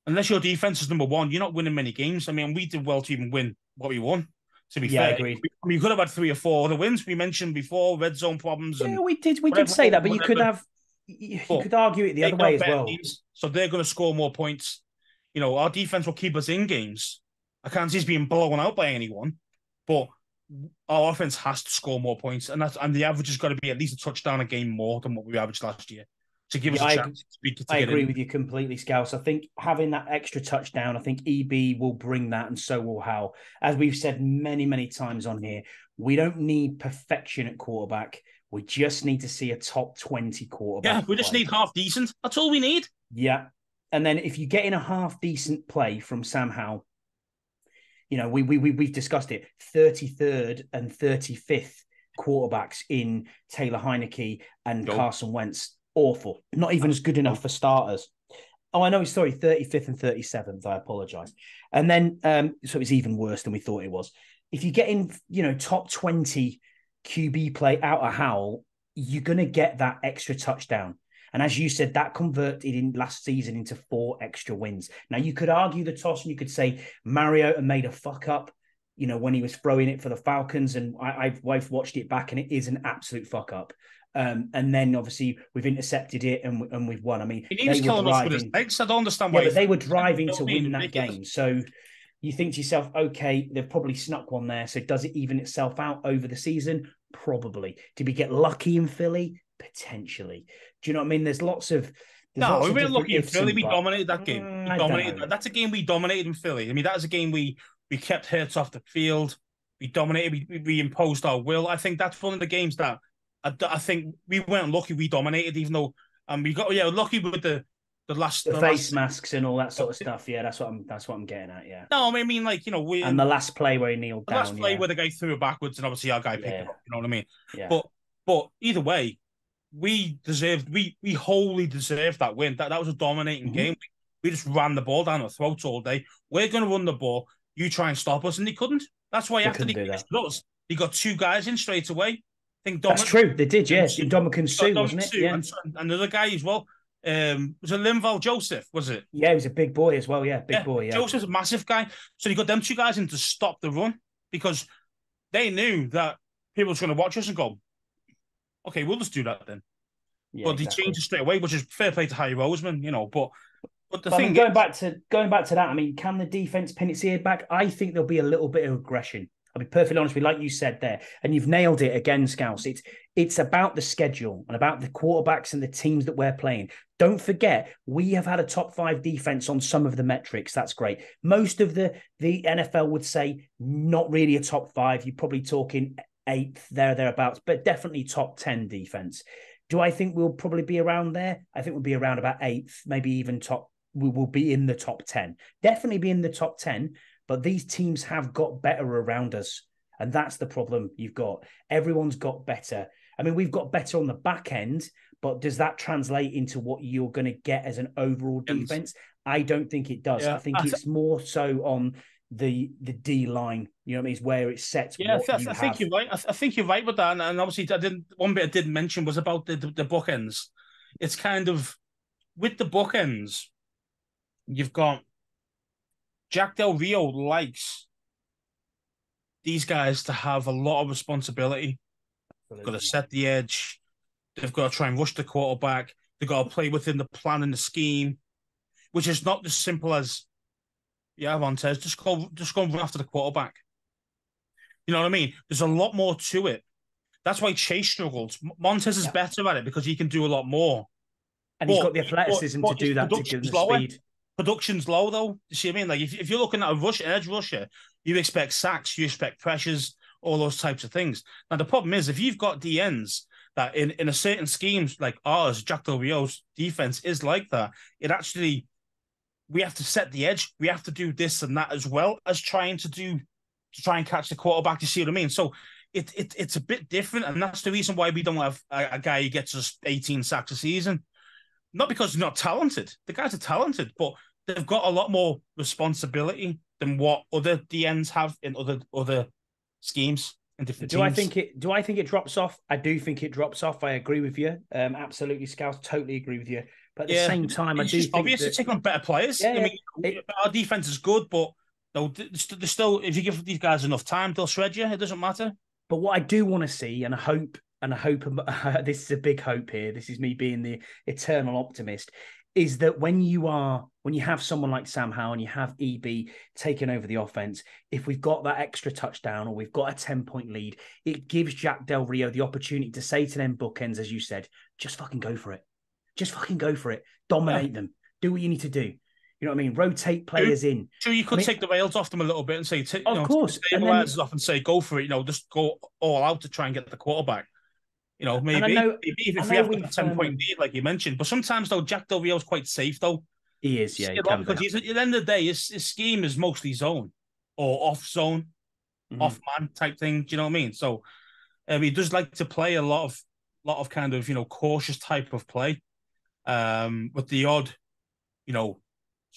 Unless your defense is number one, you're not winning many games. I mean, we did well to even win what we won. To be fair, agreed. We could have had 3 or 4 other wins. We mentioned before red zone problems. Yeah, we did say that, but you could have. You could argue it the other way as well. Teams, so they're going to score more points. Our defense will keep us in games. I can't see us being blown out by anyone, but our offense has to score more points, and the average has got to be at least a touchdown a game more than what we averaged last year to give us a chance. I agree with you completely, Scouse. I think having that extra touchdown, I think EB will bring that, and so will Hal. As we've said many, many times on here, we don't need perfection at quarterback. We just need to see a top 20 quarterback. Yeah, we just need half decent. That's all we need. Yeah. And then if you get in a half decent play from Sam Howell, we've discussed it, 33rd and 35th quarterbacks in Taylor Heineke and Carson Wentz. Awful. Not even as good enough for starters. Oh, I know. Sorry, 35th and 37th. I apologize. And then, so it's even worse than we thought it was. If you get in, top 20 QB play out of Howell, you're going to get that extra touchdown. And as you said, that converted in last season into 4 extra wins. Now, you could argue the toss and you could say Mariota made a fuck up, when he was throwing it for the Falcons. And I've watched it back and it is an absolute fuck up. And then obviously we've intercepted it and we've won. I mean, he was killing us with his legs. I don't understand why. But they were driving to win that game. So you think to yourself, okay, they've probably snuck one there. So does it even itself out over the season? Probably. Did we get lucky in Philly? Potentially. Do you know what I mean? There's lots of. No, we weren't lucky in Philly. We dominated that game. That's a game we dominated in Philly. I mean, that was a game we kept Hurts off the field. We dominated. We imposed our will. I think that's one of the games that I think we weren't lucky. We dominated, even though we got lucky with the face masks and all that sort of stuff. Yeah, that's what I'm getting at. Yeah. No, I mean, and the last play where he kneeled down. The last play where the guy threw it backwards, and obviously our guy picked it up. You know what I mean? Yeah. But either way, we wholly deserved that win. That was a dominating game. We just ran the ball down our throats all day. We're going to run the ball. You try and stop us, and they couldn't. That's why after they got 2 guys in straight away. I think that's true. They did, yeah. Ndamukong Suh, wasn't it? Yeah. And another guy as well. Was it Linval Joseph? Was it? Yeah, he was a big boy as well. Yeah, big boy. Yeah, Joseph's a massive guy. So they got them 2 guys in to stop the run because they knew that people were going to watch us and go, "Okay, we'll just do that then." Yeah, but they changed it straight away, which is fair play to Harry Roseman, But the thing going back to that, I mean, can the defense pin its ear back? I think there'll be a little bit of aggression. I'll be perfectly honest with you, like you said there, and you've nailed it again, Scouse. It's about the schedule and about the quarterbacks and the teams that we're playing. Don't forget, we have had a top 5 defense on some of the metrics. That's great. Most of the NFL would say not really a top 5. You're probably talking 8th, thereabouts, but definitely top 10 defense. Do I think we'll probably be around there? I think we'll be around about 8th, maybe even top. We will be in the top 10. Definitely be in the top 10. But these teams have got better around us. And that's the problem you've got. Everyone's got better. I mean, we've got better on the back end, but does that translate into what you're going to get as an overall defense? I don't think it does. Yeah. I think it's more so on the D line, you know what I mean, is where it sets. Yeah, I think you're right. I think you're right with that. And obviously, one bit I didn't mention was about the bookends. It's kind of with the bookends, you've got Jack Del Rio likes these guys to have a lot of responsibility. They've got to set the edge. They've got to try and rush the quarterback. They've got to play within the plan and the scheme, which is not as simple as, yeah, Montez, just go and run after the quarterback. You know what I mean? There's a lot more to it. That's why Chase struggles. Montez is better at it because he can do a lot more. And he's got the athleticism to do that, to give him the speed. Production's low, though. You see what I mean? Like, if you're looking at an edge rusher, you expect sacks, you expect pressures, all those types of things. Now, the problem is, if you've got DNs that in a certain schemes like ours, Jack Del Rio's defense is like that, it actually, we have to set the edge. We have to do this and that as well as try and catch the quarterback. You see what I mean? So it's a bit different, and that's the reason why we don't have a guy who gets us 18 sacks a season. Not because he's not talented. The guys are talented, but they've got a lot more responsibility than what other DNs have in other schemes and different teams. Do I think it drops off? I do think it drops off. I agree with you. Absolutely, Scouts, totally agree with you. But at the same time, I do think obviously taking on better players. Yeah, I mean, our defense is good, but they're still, if you give these guys enough time, they'll shred you. It doesn't matter. But what I do want to see, and I hope this is a big hope here, this is me being the eternal optimist, is that when you have someone like Sam Howell and you have EB taking over the offense, if we've got that extra touchdown or we've got a 10-point lead, it gives Jack Del Rio the opportunity to say to them bookends, as you said, just fucking go for it. Just fucking go for it. Dominate them. Do what you need to do. You know what I mean? Rotate players in. Sure, you could take the rails off them a little bit and say, of course, stabilize off and say, go for it. Just go all out to try and get the quarterback. Maybe if we have a 10-point lead, like you mentioned. But sometimes, though, Jack Del Rio's quite safe, though. He is, yeah. Because at the end of the day, his scheme is mostly zone or off zone, off man type thing. Do you know what I mean? So he does like to play a lot of kind of cautious type of play, with the odd,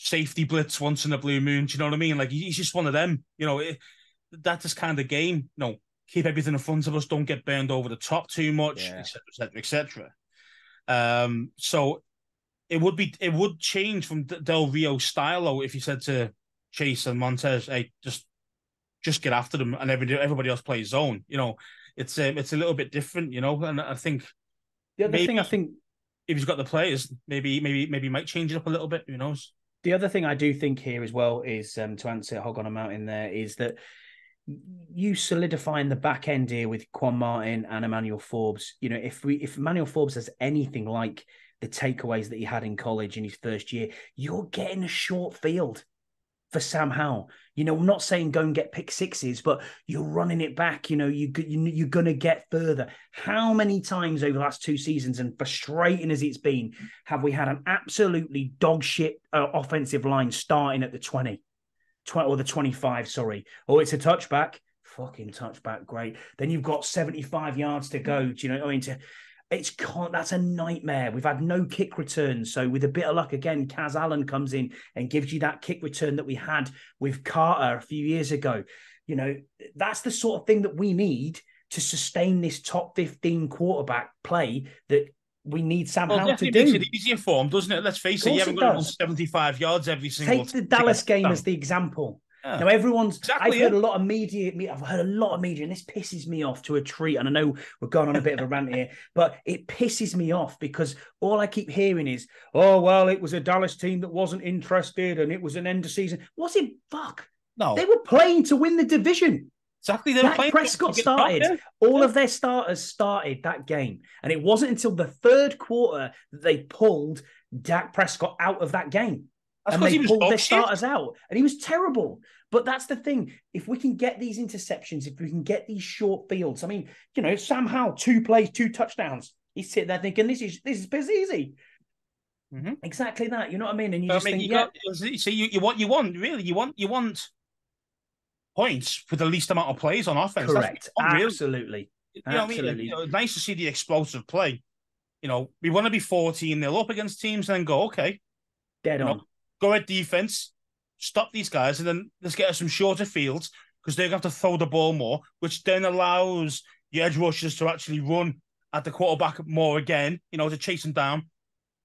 safety blitz once in a blue moon. Do you know what I mean? Like he's just one of them. That's his kind of game. Keep everything in front of us. Don't get burned over the top too much, etc., etc. So it would change from Del Rio's style, though, if you said to Chase and Montez, "Hey, just get after them," and everybody else plays zone. It's a little bit different, And I think the other thing, I think, if he's got the players, maybe he might change it up a little bit. Who knows? The other thing I do think here as well is, to answer Hog on a Mountain there, is that you solidifying the back end here with Quan Martin and Emmanuel Forbes. If Emmanuel Forbes has anything like the takeaways that he had in college in his first year, you're getting a short field for Sam Howell. I'm not saying go and get pick sixes, but you're running it back. You're going to get further. How many times over the last 2 seasons, and frustrating as it's been, have we had an absolutely dog shit offensive line starting at the 20 or the 25, sorry. Oh, it's a touchback. Fucking touchback, great. Then you've got 75 yards to go. Do you know what I mean? That's a nightmare. We've had no kick returns. So with a bit of luck, again, Kaz Allen comes in and gives you that kick return that we had with Carter a few years ago. That's the sort of thing that we need to sustain this top 15 quarterback play that we need Sam Howell to do. It makes it easier for him, doesn't it? Let's face it, you haven't got to run 75 yards every single Take the Dallas game as the example. Yeah. Now, I've heard a lot of media, and this pisses me off to a treat. And I know we're going on a bit of a rant here, but it pisses me off because all I keep hearing is, oh, well, it was a Dallas team that wasn't interested and it was an end of season. Was it? Fuck. No. They were playing to win the division. Exactly. Dak Prescott started. All of their starters started that game. And it wasn't until the third quarter that they pulled Dak Prescott out of that game. And they pulled their starters out. And he was terrible. But that's the thing. If we can get these interceptions, if we can get these short fields, I mean, Sam Howell, 2 plays, 2 touchdowns. He's sitting there thinking, this is piss easy. Mm-hmm. Exactly that. You know what I mean? And you just think, you want points for the least amount of plays on offense. Correct. Absolutely. Absolutely. Nice to see the explosive play. We want to be 14-0 up against teams and then go, okay. Dead on. Go at defense, stop these guys, and then let's get us some shorter fields because they're going to have to throw the ball more, which then allows the edge rushers to actually run at the quarterback more again, to chase them down.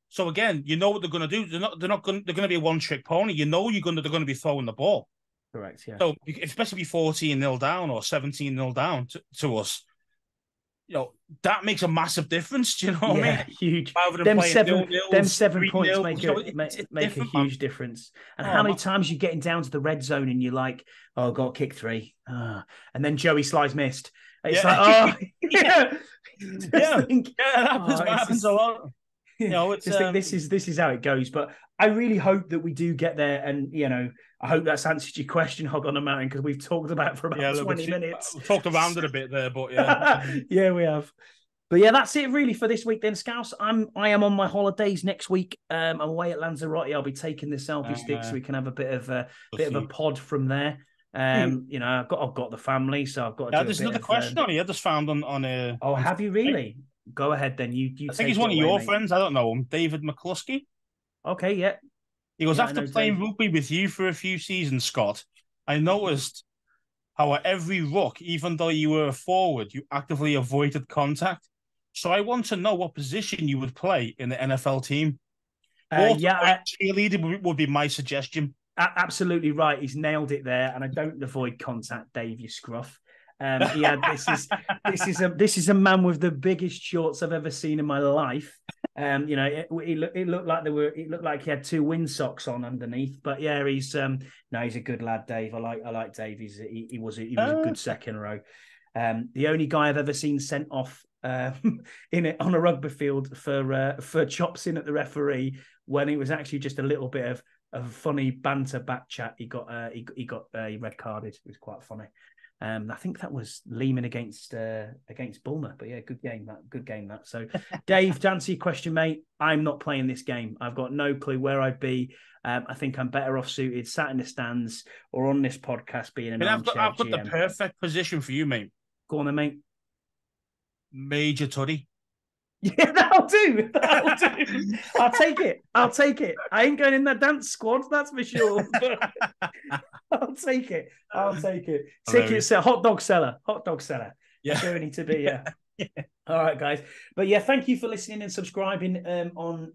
So again, you know what they're going to do. They're going to be a one-trick pony. You know they're going to be throwing the ball. Correct. Yeah. So especially 14-0 down or 17-0 down to us, that makes a massive difference. Do you know what I mean? Huge. Rather than them 7 points 3-0, make a huge difference. And how many times you're getting down to the red zone and you're like, oh, got kick 3. And then Joey Sly's missed. It's like, oh, that happens a lot. This is how it goes. But I really hope that we do get there, and I hope that's answered your question, Hog on a Mountain, because we've talked about it for about 20 minutes. We've talked around it a bit there, but yeah. Yeah, we have. But yeah, that's it really for this week then, Scouse. I am on my holidays next week. I'm away at Lanzarote. I'll be taking the selfie stick so we can have a bit of a pod from there. I've got the family, so I've got to do there's another question on here I just found on Oh, have you really? Go ahead then. You I think he's one of your friends. I don't know him. David McCluskey. Okay, yeah. He goes, after playing rugby with you for a few seasons, Scott, I noticed how at every ruck, even though you were a forward, you actively avoided contact. So I want to know what position you would play in the NFL team. Cheerleader would be my suggestion. Absolutely right. He's nailed it there. And I don't avoid contact, Dave, you scruff. This is a man with the biggest shorts I've ever seen in my life. It looked like he had 2 windsock on underneath. But yeah, he's a good lad, Dave. I like Dave. He was a good second row. The only guy I've ever seen sent off on a rugby field for chops in at the referee when it was actually just a little bit of funny banter back chat. He got red carded. It was quite funny. I think that was Lehman against Bulmer, but yeah, good game that. So, Dave, to answer your question, mate, I'm not playing this game. I've got no clue where I'd be. I think I'm better off suited, sat in the stands or on this podcast being an armchair I've got the perfect position for you, mate. Go on then, mate. Major Tuddy. Yeah, that'll do. I'll take it. I ain't going in that dance squad, that's for sure. I'll take it. Tickets, hot dog seller. Yeah, sure need to be. Yeah. All right, guys. But yeah, thank you for listening and subscribing on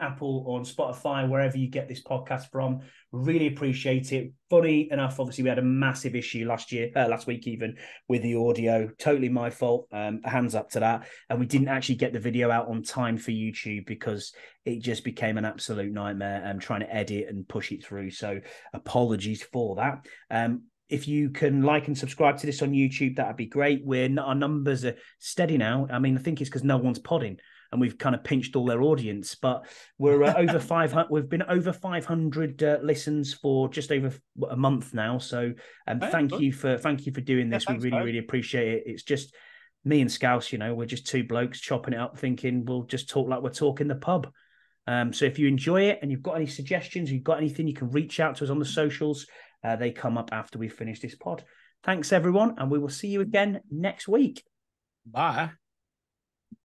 Apple or on Spotify, wherever you get this podcast from. Really appreciate it. Funny enough, obviously we had a massive issue last week even with the audio. Totally my fault. Hands up to that. And we didn't actually get the video out on time for YouTube because it just became an absolute nightmare trying to edit and push it through. So apologies for that. If you can like and subscribe to this on YouTube, that'd be great. Our numbers are steady now. I mean, I think it's because no one's podding. And we've kind of pinched all their audience, but we're over 500. We've been over 500 listens for just over a month now. So, thank you for doing this. We really appreciate it. It's just me and Scouse. We're just 2 blokes chopping it up, thinking we'll just talk like we're talking the pub. So if you enjoy it and you've got any suggestions, you've got anything, you can reach out to us on the socials. They come up after we finish this pod. Thanks everyone, and we will see you again next week. Bye.